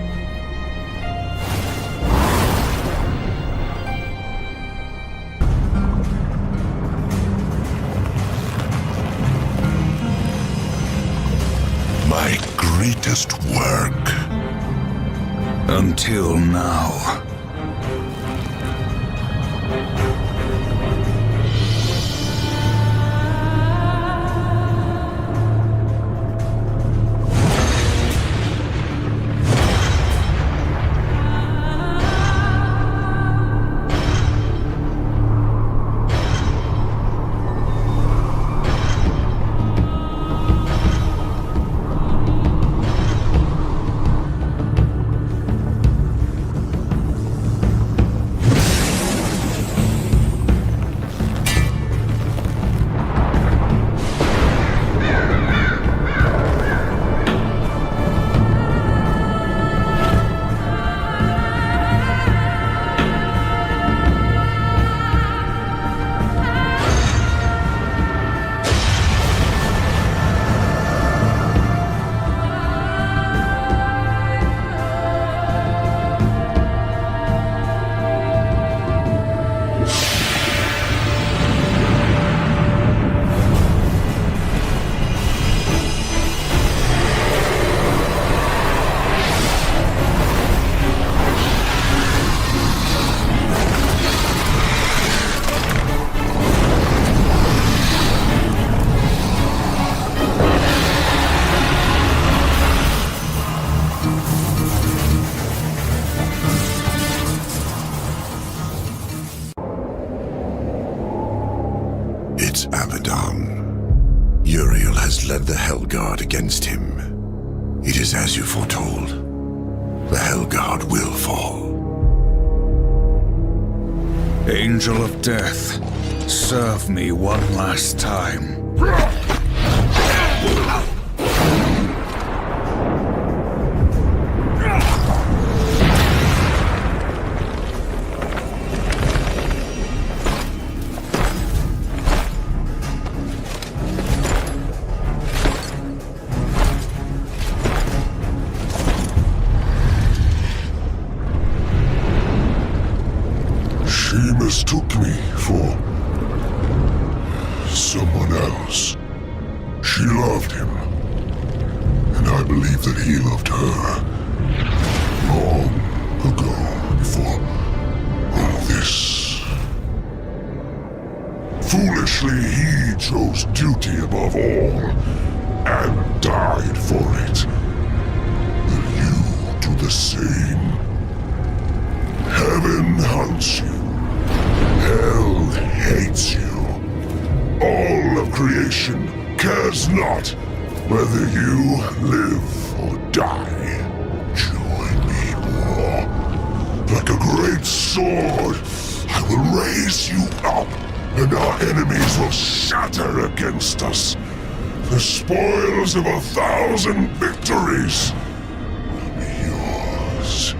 My greatest work. Until now. have the Hellguard against him. It is as you foretold. The Hellguard will fall. Angel of Death, serve me one last time. She mistook me for someone else. She loved him, and I believe that he loved her long ago, before all this. Foolishly, he chose duty above all, and died for it. Will you do the same? Heaven hunts you. Hell hates you. All of creation cares not whether you live or die. Join me, war. Like a great sword, I will raise you up, and our enemies will shatter against us. The spoils of 1,000 victories will be yours.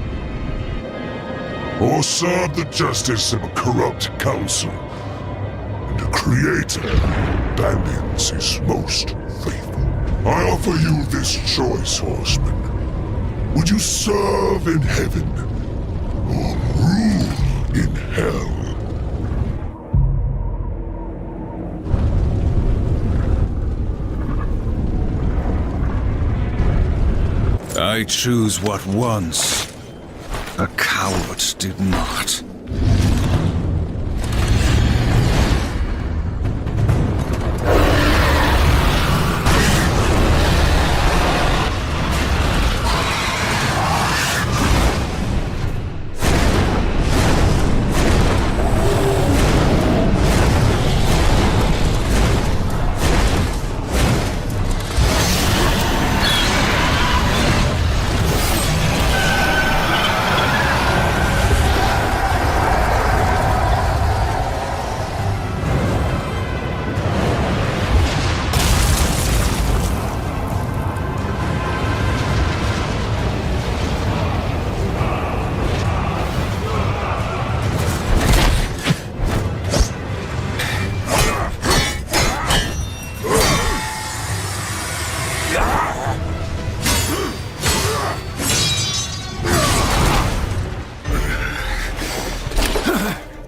Or serve the justice of a corrupt council. And a creator abandons his most faithful. I offer you this choice, horseman. Would you serve in heaven or rule in hell? I choose what once a coward did not.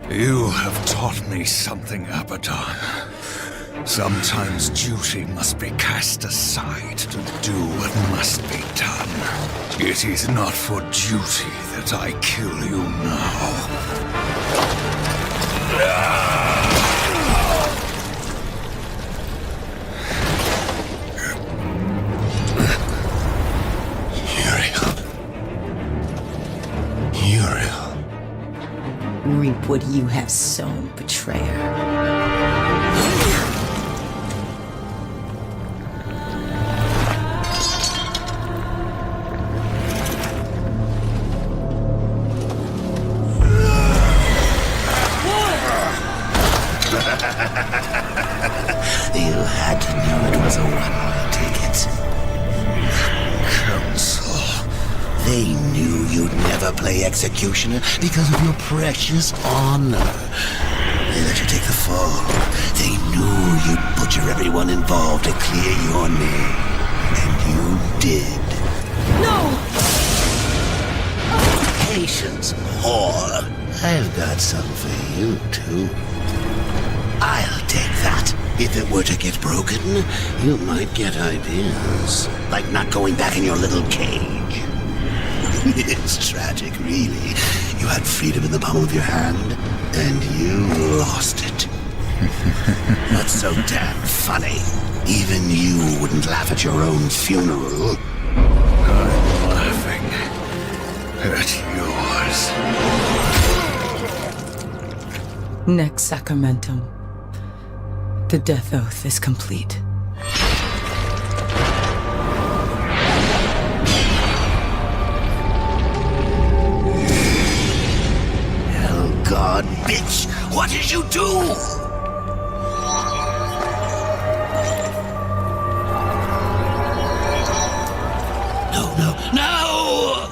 You have taught me something, Abaddon. Sometimes duty must be cast aside to do what must be done. It is not for duty that I kill you Uriel. Reap what you have sown, betrayer. You had to know it was a one-way ticket. Council. They knew you'd never play executioner because of your precious honor. They let you take the fall. They knew you'd butcher everyone involved to clear your name. And you did. No! Patience, whore. I've got some for you, too. I'll take that. If it were to get broken, you might get ideas. Like not going back in your little cage. It's tragic, really. You had freedom in the palm of your hand, and you lost it. What's so damn funny? Even you wouldn't laugh at your own funeral. I'm laughing at yours. Next sacramentum. The death oath is complete. God, bitch! What did you do? No!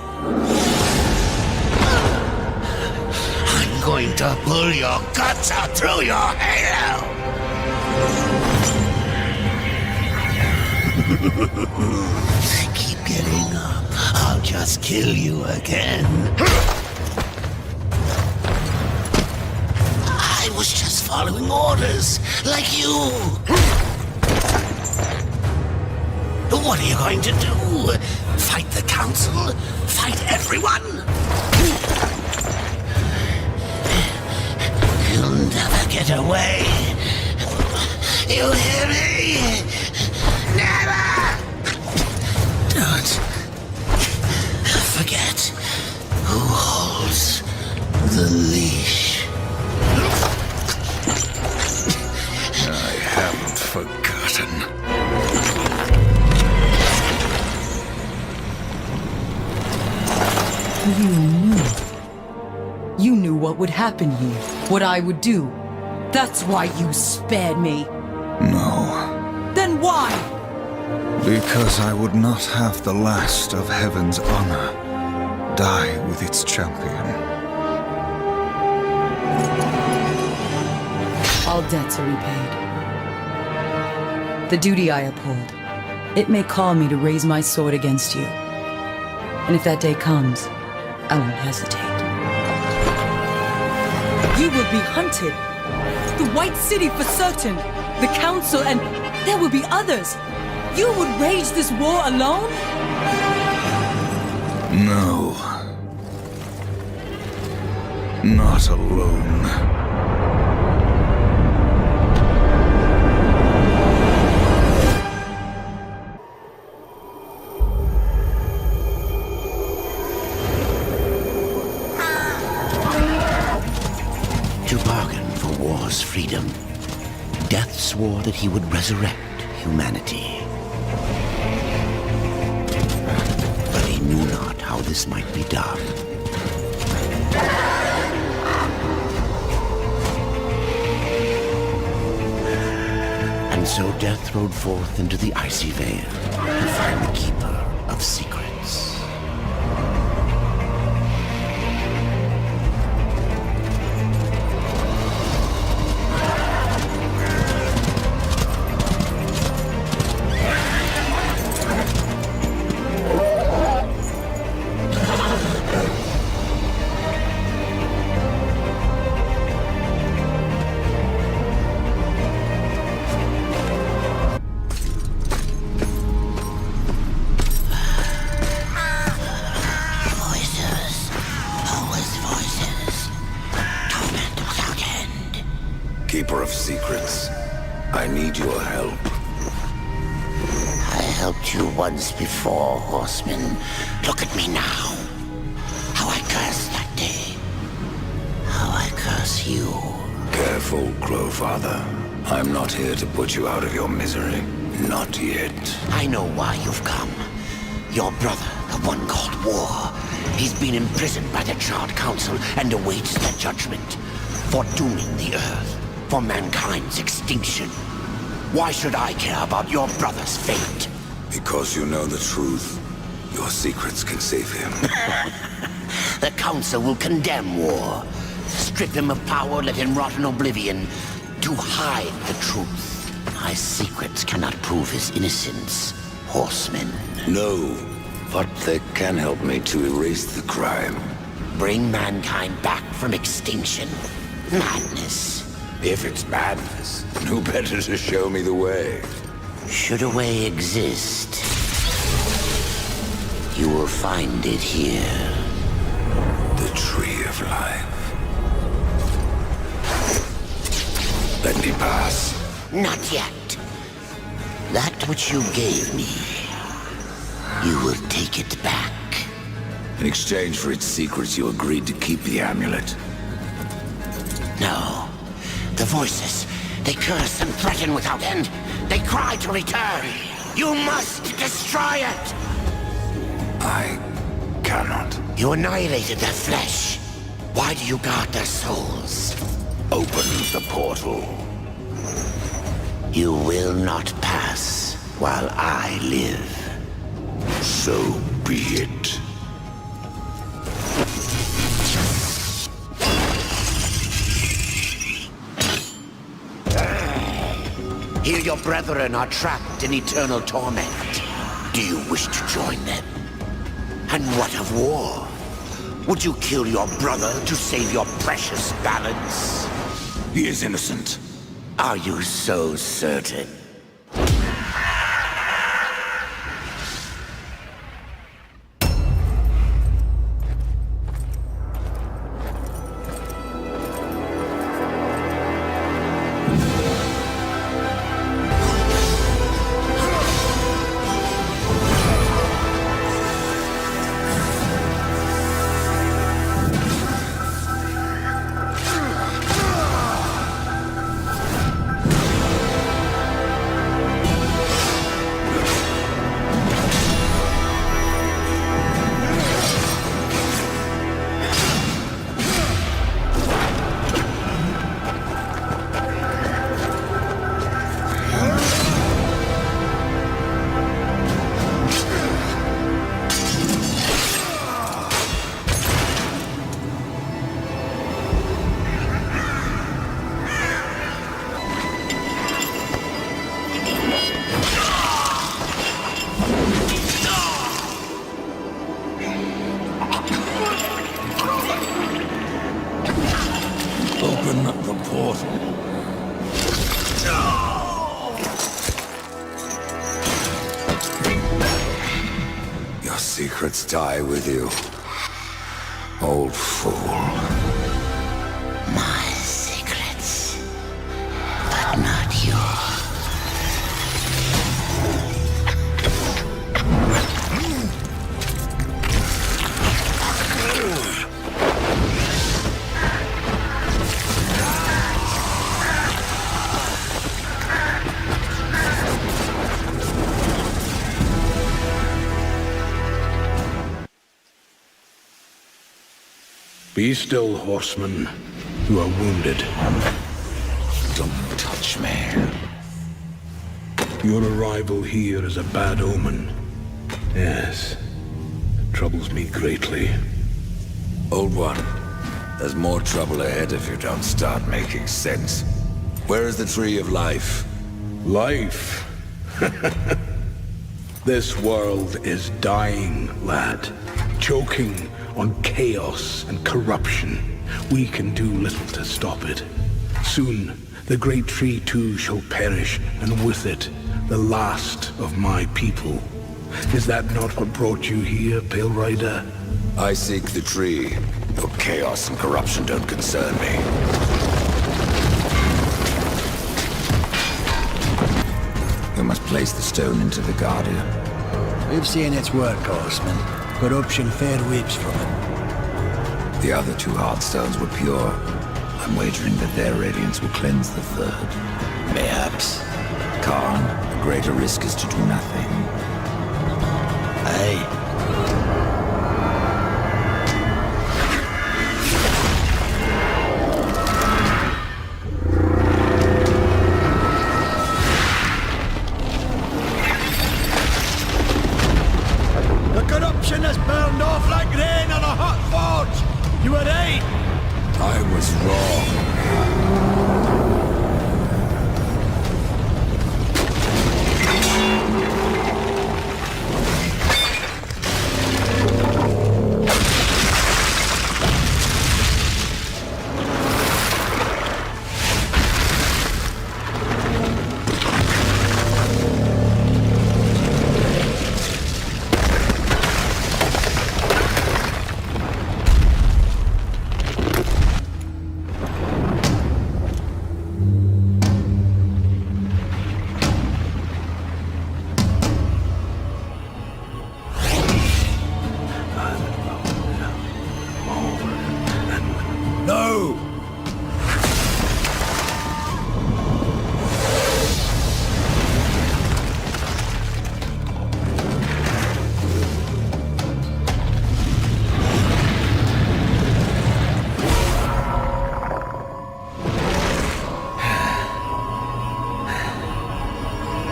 I'm going to pull your guts out through your halo! Keep getting up. I'll just kill you again. I was just following orders, like you. What are you going to do? Fight the council? Fight everyone? You'll never get away. You hear me? Never! Don't forget who holds the leash. I haven't forgotten. You knew. You knew what would happen here, what I would do. That's why you spared me. No. Then why? Because I would not have the last of heaven's honor die with its champion. All debts are repaid. The duty I uphold, it may call me to raise my sword against you. And if that day comes, I won't hesitate. You will be hunted. The White City for certain. The Council, and there will be others. You would rage this war alone? No. Not alone. To bargain for war's freedom, Death swore that he would resurrect humanity. But he knew not how this might be done. And so Death rode forth into the icy veil to find the Keeper of Secrets. Keeper of Secrets, I need your help. I helped you once before, Horseman. Look at me now. How I cursed that day. How I curse you. Careful, Crowfather. I'm not here to put you out of your misery. Not yet. I know why you've come. Your brother, the one called War. He's been imprisoned by the Charred Council and awaits their judgment. For dooming the Earth. For mankind's extinction. Why should I care about your brother's fate? Because you know the truth. Your secrets can save him. The Council will condemn War. Strip him of power, let him rot in oblivion. To hide the truth. My secrets cannot prove his innocence, Horseman. No, but they can help me to erase the crime. Bring mankind back from extinction. Madness. If it's madness, who better to show me the way? Should a way exist, you will find it here. The Tree of Life. Let me pass. Not yet. That which you gave me, you will take it back. In exchange for its secrets, you agreed to keep the amulet. No. The voices, they curse and threaten without end. They cry to return. You must destroy it! I cannot. You annihilated their flesh. Why do you guard their souls? Open the portal. You will not pass while I live. So be it. Here your brethren are trapped in eternal torment. Do you wish to join them? And what of war? Would you kill your brother to save your precious balance? He is innocent. Are you so certain? Open the portal. Your secrets die with you, old fool. My secrets, but not yours. Be still, horsemen. You are wounded. Don't touch me. Your arrival here is a bad omen. Yes. It troubles me greatly. Old one, there's more trouble ahead if you don't start making sense. Where is the tree of life? Life? This world is dying, lad. Choking on chaos and corruption. We can do little to stop it. Soon, the great tree too shall perish, and with it, the last of my people. Is that not what brought you here, Pale Rider? I seek the tree. Your chaos and corruption don't concern me. You must place the stone into the Guardian. We've seen its work, horseman. Corruption fair weeps from it. The other two heartstones were pure. I'm wagering that their radiance will cleanse the third. Mayhaps. Khan, the greater risk is to do nothing. Aye. Corruption has burned off like rain on a hot forge! You were right! I was wrong.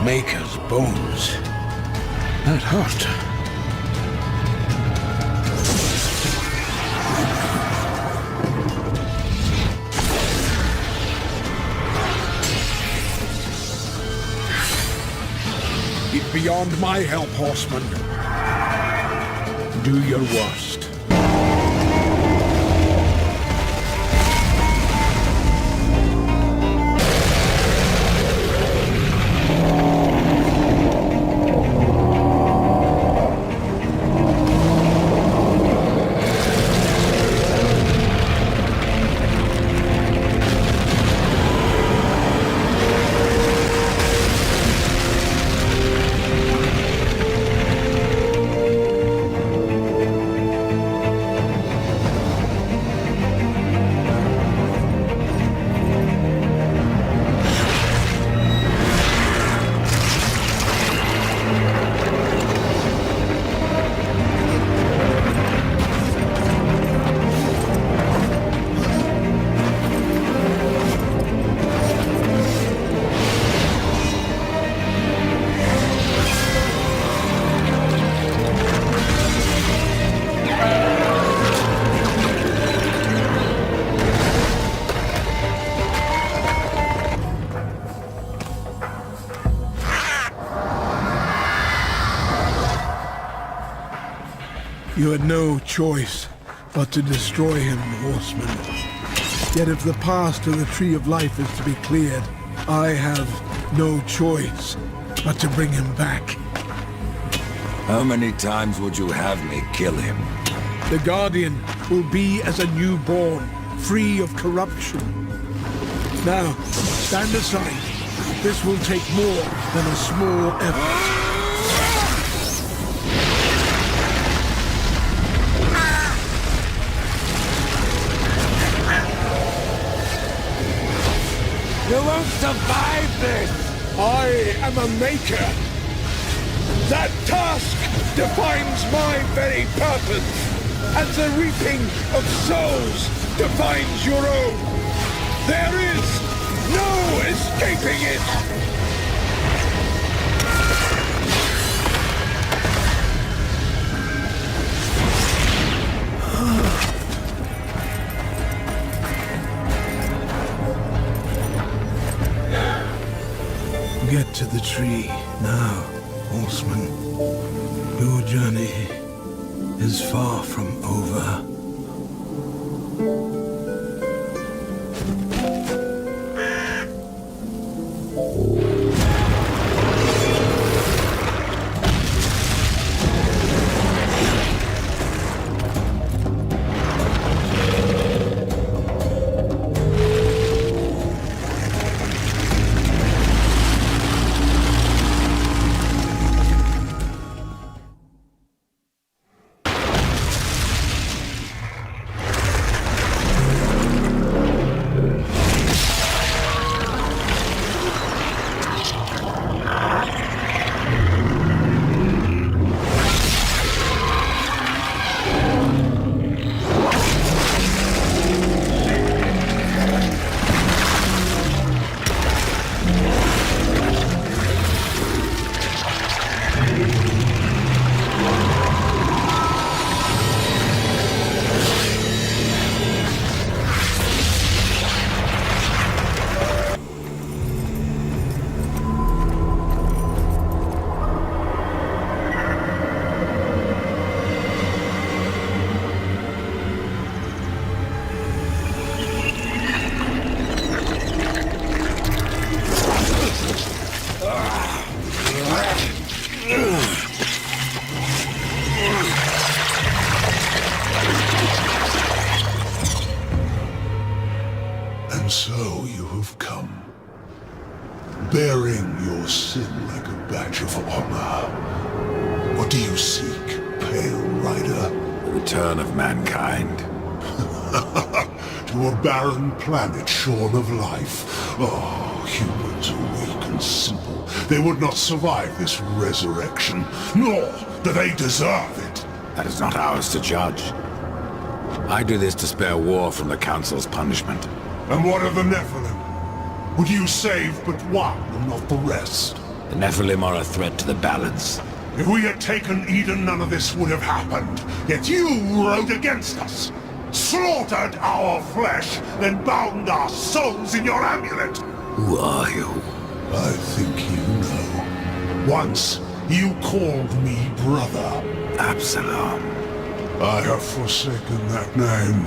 Maker's bones. That hurt. It's beyond my help, horseman. Do your worst. You had no choice but to destroy him, horseman. Yet if the path to the Tree of Life is to be cleared, I have no choice but to bring him back. How many times would you have me kill him? The Guardian will be as a newborn, free of corruption. Now, stand aside. This will take more than a small effort. You won't survive this! I am a maker. That task defines my very purpose, and the reaping of souls defines your own. There is no escaping it! Get to the tree now, horseman. Your journey is far from over. And so you have come, bearing your sin like a badge of honor. What do you seek, Pale Rider? The return of mankind. To a barren planet shorn of life. Oh, humans are weak and simple. They would not survive this resurrection, nor do they deserve it. That is not ours to judge. I do this to spare war from the Council's punishment. And what of the Nephilim? Would you save but one and not the rest? The Nephilim are a threat to the balance. If we had taken Eden, none of this would have happened. Yet you rode against us. Slaughtered our flesh, then bound our souls in your amulet. Who are you? I think you know. Once, you called me brother. Absalom. I have forsaken that name.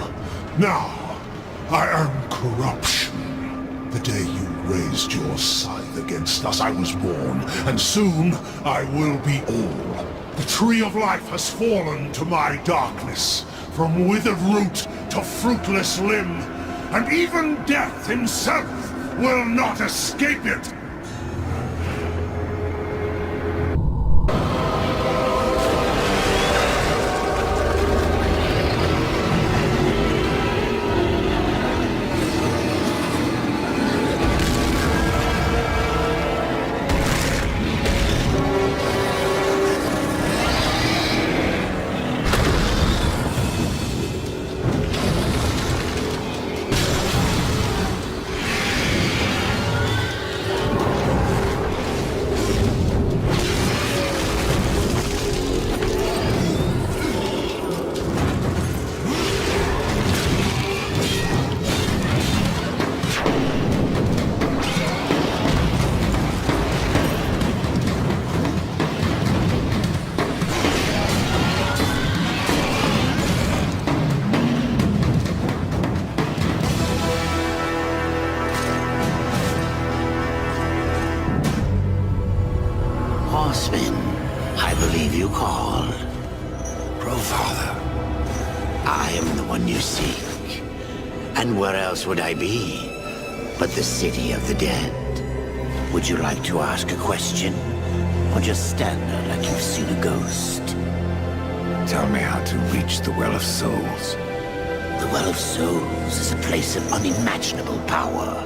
Now, I am corruption. The day you raised your scythe against us, I was born, and soon I will be all. The tree of life has fallen to my darkness, from withered root to fruitless limb, and even death himself will not escape it. Horseman, I believe you call. Growfather. I am the one you seek. And where else would I be but the city of the dead? Would you like to ask a question? Or just stand there like you've seen a ghost? Tell me how to reach the Well of Souls. The Well of Souls is a place of unimaginable power.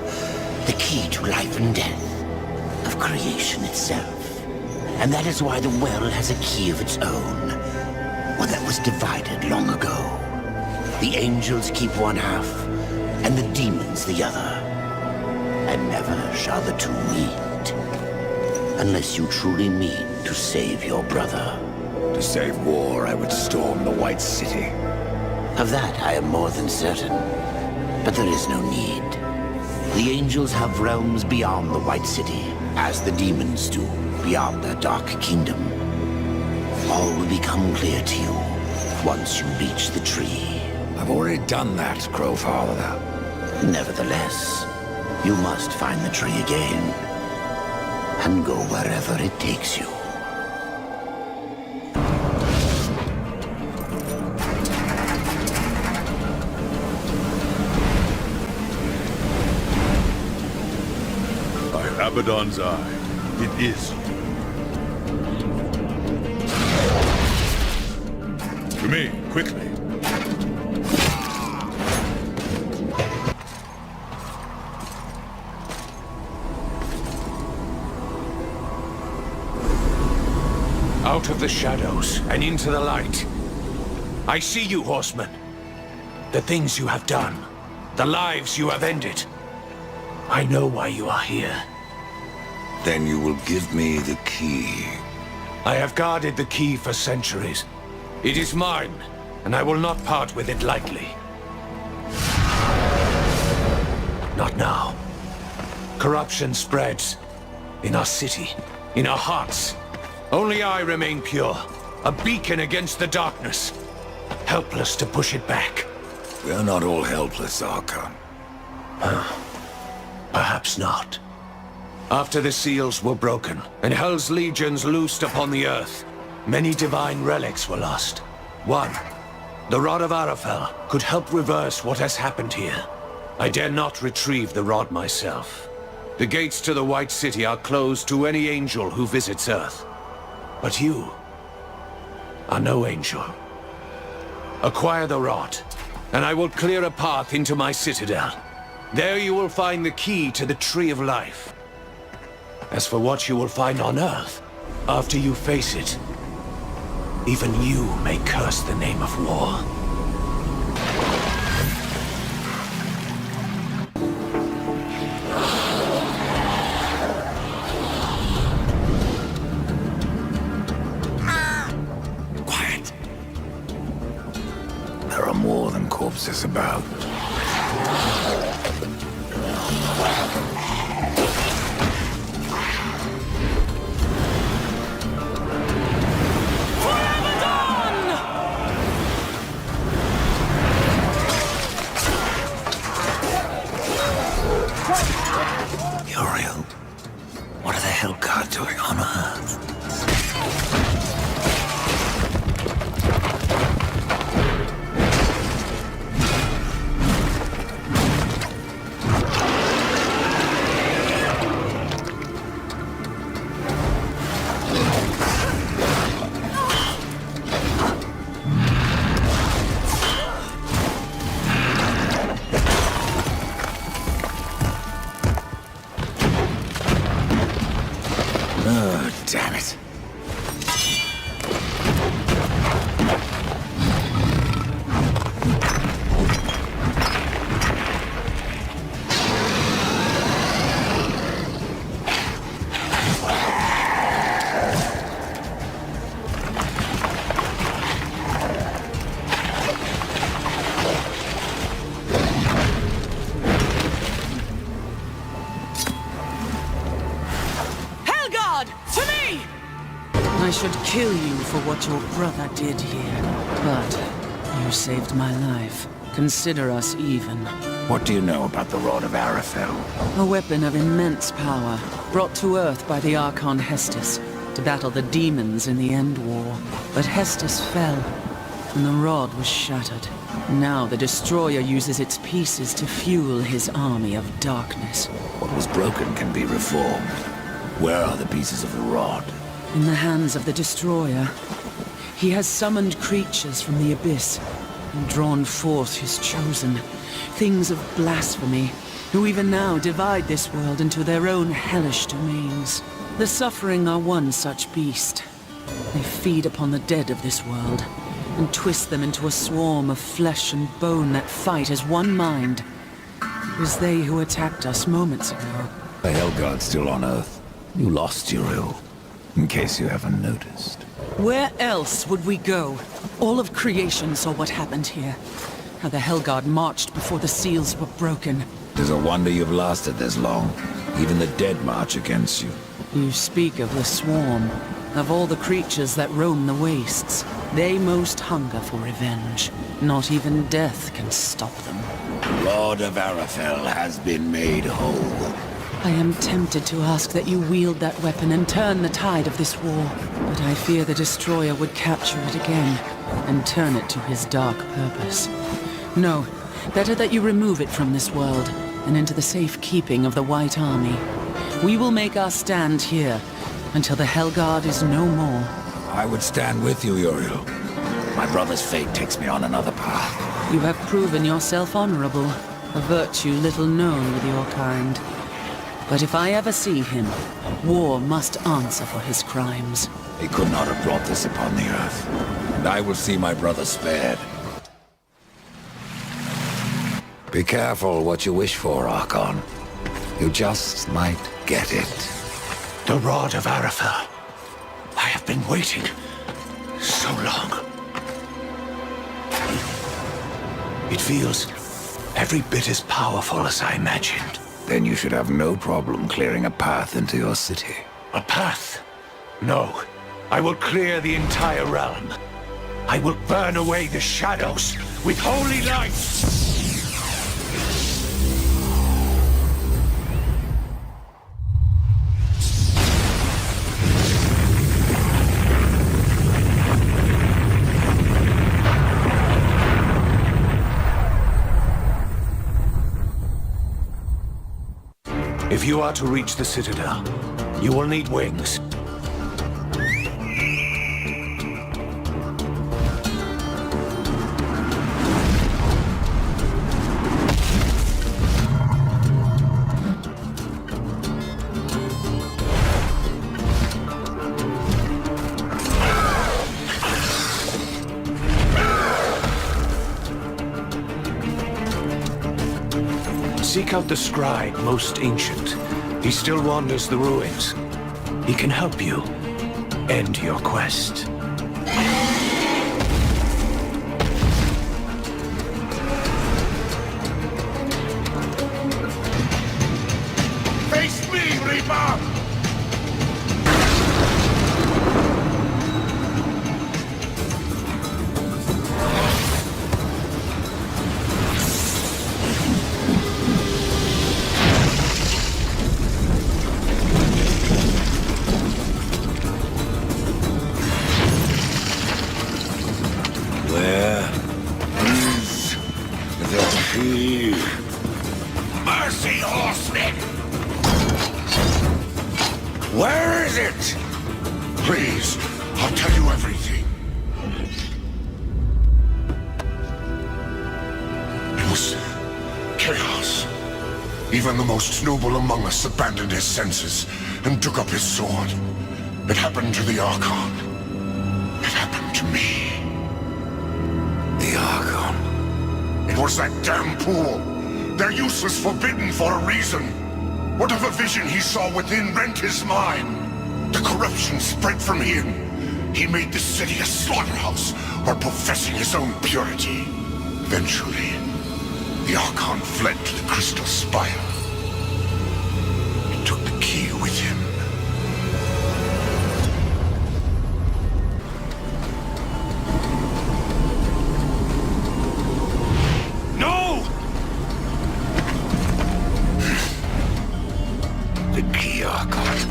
The key to life and death, of creation itself. And that is why the well has a key of its own. One that was divided long ago. The angels keep one half, and the demons the other. And never shall the two meet. Unless you truly mean to save your brother. To save war, I would storm the White City. Of that I am more than certain. But there is no need. The angels have realms beyond the White City, as the demons do beyond their dark kingdom. All will become clear to you once you reach the tree. I've already done that, Growfather. Nevertheless, you must find the tree again, and go wherever it takes you. By Abaddon's eye, it is. To me, quickly. Out of the shadows and into the light. I see you, horseman. The things you have done. The lives you have ended. I know why you are here. Then you will give me the key. I have guarded the key for centuries. It is mine, and I will not part with it lightly. Not now. Corruption spreads. In our city, in our hearts. Only I remain pure. A beacon against the darkness. Helpless to push it back. We are not all helpless, Archon. Perhaps not. After the seals were broken, and Hell's legions loosed upon the earth, many divine relics were lost. One, the Rod of Arafel, could help reverse what has happened here. I dare not retrieve the rod myself. The gates to the White City are closed to any angel who visits Earth. But you are no angel. Acquire the rod, and I will clear a path into my citadel. There you will find the key to the Tree of Life. As for what you will find on Earth, after you face it, even you may curse the name of war. corpse is about. Uriel, what are the Hellguard doing on Earth? Oh, damn it. I should kill you for what your brother did here. But you saved my life. Consider us even. What do you know about the Rod of Arafel? A weapon of immense power, brought to Earth by the Archon Hestus to battle the demons in the End War. But Hestus fell, and the rod was shattered. Now the Destroyer uses its pieces to fuel his army of darkness. What was broken can be reformed. Where are the pieces of the rod? In the hands of the Destroyer. He has summoned creatures from the Abyss and drawn forth his chosen. Things of blasphemy, who even now divide this world into their own hellish domains. The Suffering are one such beast. They feed upon the dead of this world and twist them into a swarm of flesh and bone that fight as one mind. It was they who attacked us moments ago. The Hellguard's still on Earth. You lost Uriel. In case you haven't noticed. Where else would we go? All of creation saw what happened here. How the Hellguard marched before the seals were broken. It is a wonder you've lasted this long. Even the dead march against you. You speak of the swarm. Of all the creatures that roam the wastes, they most hunger for revenge. Not even death can stop them. The Rod of Arafel has been made whole. I am tempted to ask that you wield that weapon and turn the tide of this war. But I fear the Destroyer would capture it again and turn it to his dark purpose. No, better that you remove it from this world and into the safe keeping of the White Army. We will make our stand here until the Hellguard is no more. I would stand with you, Uriel. My brother's fate takes me on another path. You have proven yourself honorable, a virtue little known with your kind. But if I ever see him, war must answer for his crimes. He could not have brought this upon the Earth, and I will see my brother spared. Be careful what you wish for, Archon. You just might get it. The Rod of Arafel. I have been waiting so long. It feels every bit as powerful as I imagined. Then you should have no problem clearing a path into your city. A path? No. I will clear the entire realm. I will burn away the shadows with holy light. If you are to reach the Citadel, you will need wings. Seek out the scribe most ancient. He still wanders the ruins. He can help you end your quest. key. Mercy, horseman! Where is it? Please, I'll tell you everything. It was chaos. Even the most noble among us abandoned his senses and took up his sword. It happened to the Archon. It happened to me. The Archon. It was that damn pool. Their use was forbidden for a reason. Whatever vision he saw within rent his mind. The corruption spread from him. He made this city a slaughterhouse while professing his own purity. Eventually, the Archon fled to the Crystal Spire. He took the key with him. No! The key, Archon.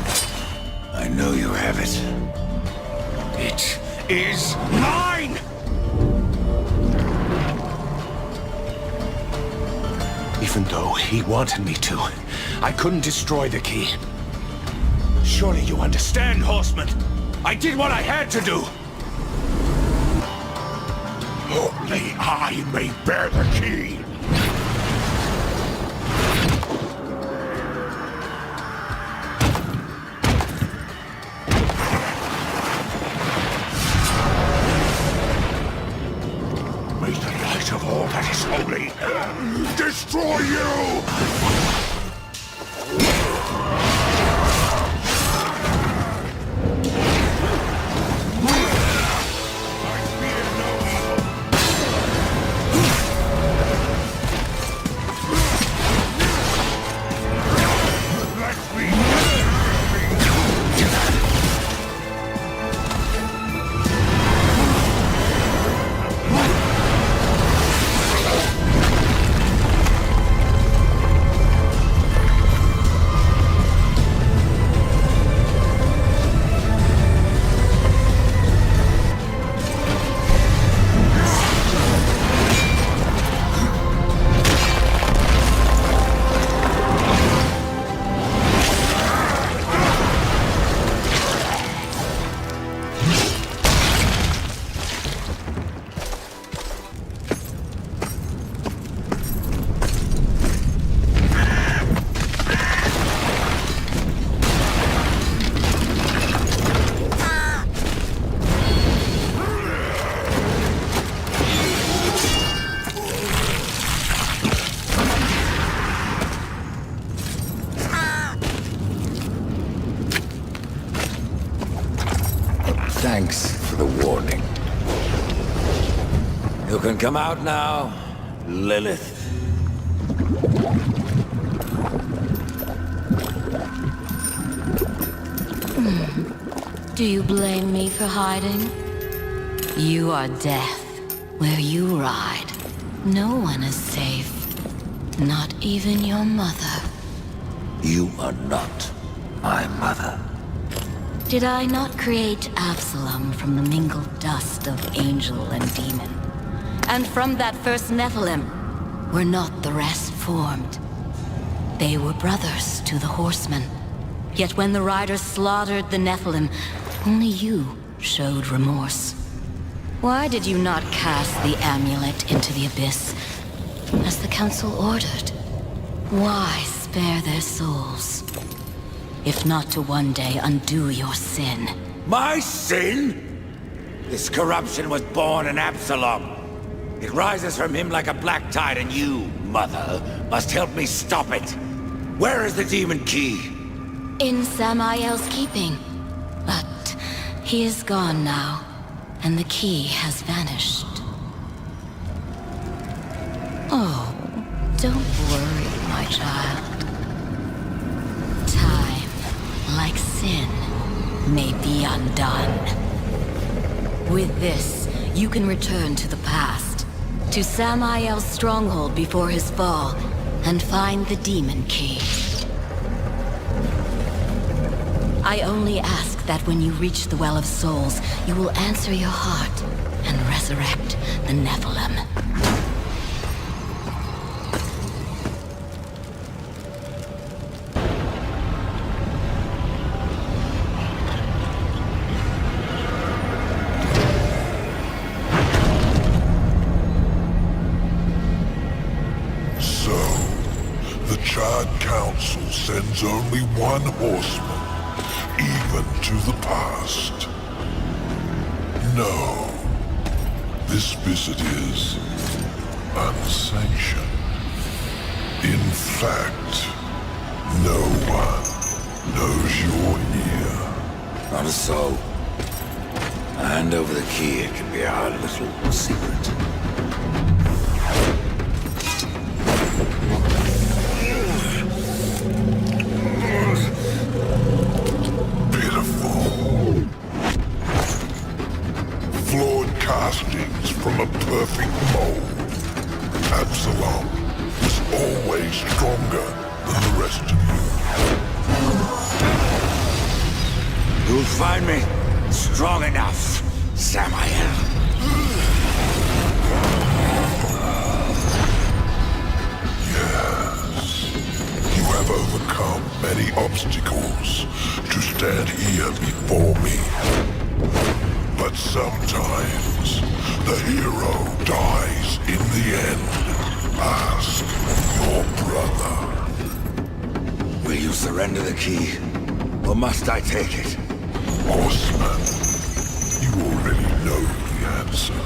I know you have it. It is mine! Even though he wanted me to, I couldn't destroy the key. Surely you understand, Horseman. I did what I had to do. Only I may bear the key. May the light of all that is holy destroy you! Thanks for the warning. You can come out now, Lilith. Do you blame me for hiding? You are death. Where you ride, no one is safe. Not even your mother. You are not my mother. Did I not create Absalom from the mingled dust of angel and demon? And from that first Nephilim, were not the rest formed? They were brothers to the horsemen. Yet when the riders slaughtered the Nephilim, only you showed remorse. Why did you not cast the amulet into the abyss, as the council ordered? Why spare their souls? If not to one day undo your sin. My sin? This corruption was born in Absalom. It rises from him like a black tide, and you, Mother, must help me stop it. Where is the demon key? In Samael's keeping. But he is gone now, and the key has vanished. Oh, don't worry, my child. Time, like sin, may be undone. With this, you can return to the past, to Samael's stronghold before his fall, and find the demon key. I only ask that when you reach the Well of Souls, you will answer your heart and resurrect the Nephilim. Chad Council sends only one horseman, even to the past. No, this visit is unsanctioned. In fact, no one knows you're here. Not a soul. Hand over the key, it can be our little secret. Flawed castings from a perfect mold. Absalom was always stronger than the rest of you. You'll find me strong enough, Samael. Yes. You have overcome many obstacles to stand here before me. But sometimes, the hero dies in the end. Ask your brother. Will you surrender the key, or must I take it? Horseman, you already know the answer.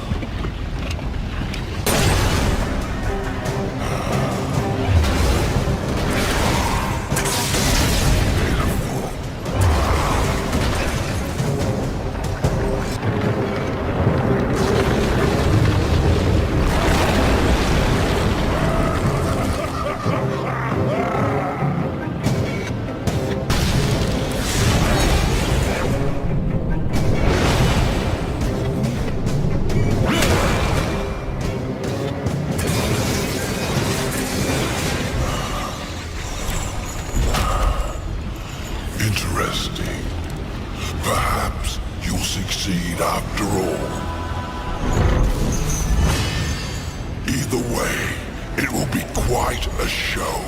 Interesting. Perhaps you'll succeed after all. Either way, it will be quite a show.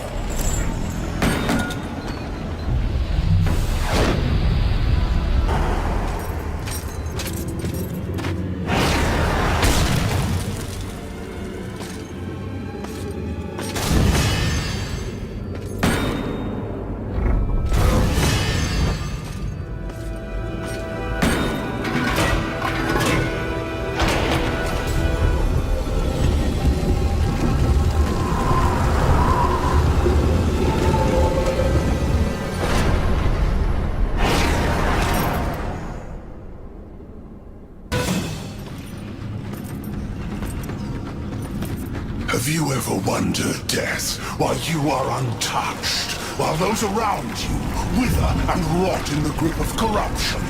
Have you ever wondered, Death, why you are untouched, while those around you wither and rot in the grip of corruption?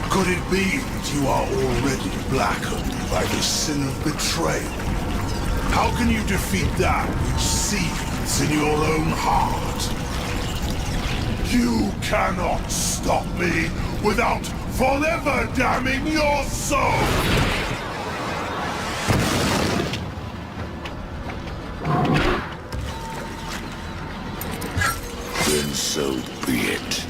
Could it be that you are already blackened by the sin of betrayal? How can you defeat that which seethes in your own heart? You cannot stop me without forever damning your soul! Then so be it.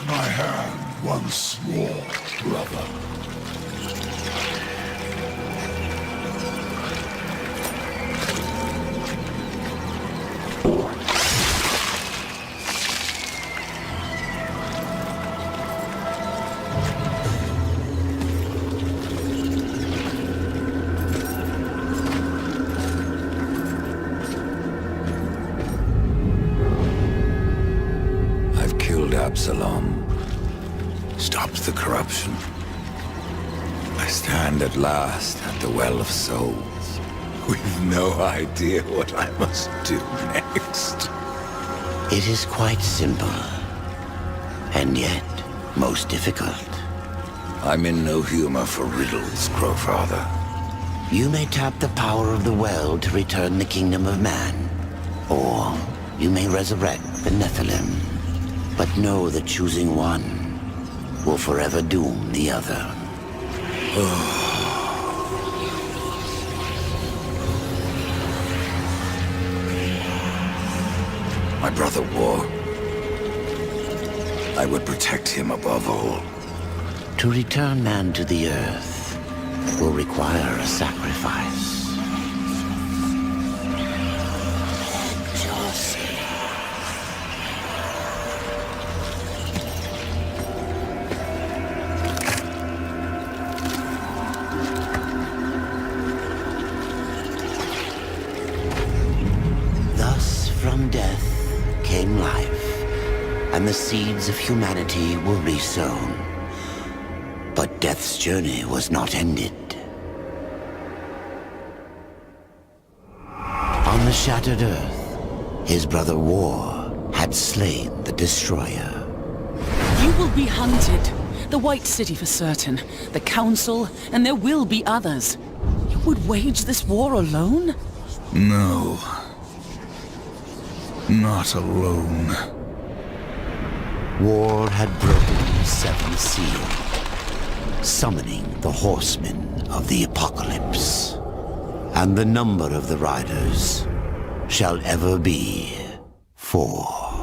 my hand once more, brother. Absalom. Stopped the corruption. I stand at last at the Well of Souls, with no idea what I must do next. It is quite simple, and yet most difficult. I'm in no humor for riddles, Crowfather. You may tap the power of the well to return the kingdom of man, or you may resurrect the Nephilim. But know that choosing one will forever doom the other. My brother War. I would protect him above all. To return man to the earth will require a sacrifice. From death came life, and the seeds of humanity were resown. But death's journey was not ended. On the shattered earth, his brother War had slain the Destroyer. You will be hunted. The White City for certain. The Council, and there will be others. You would wage this war alone? No. Not alone. War had broken the seventh seal, summoning the horsemen of the apocalypse. And the number of the riders shall ever be 4.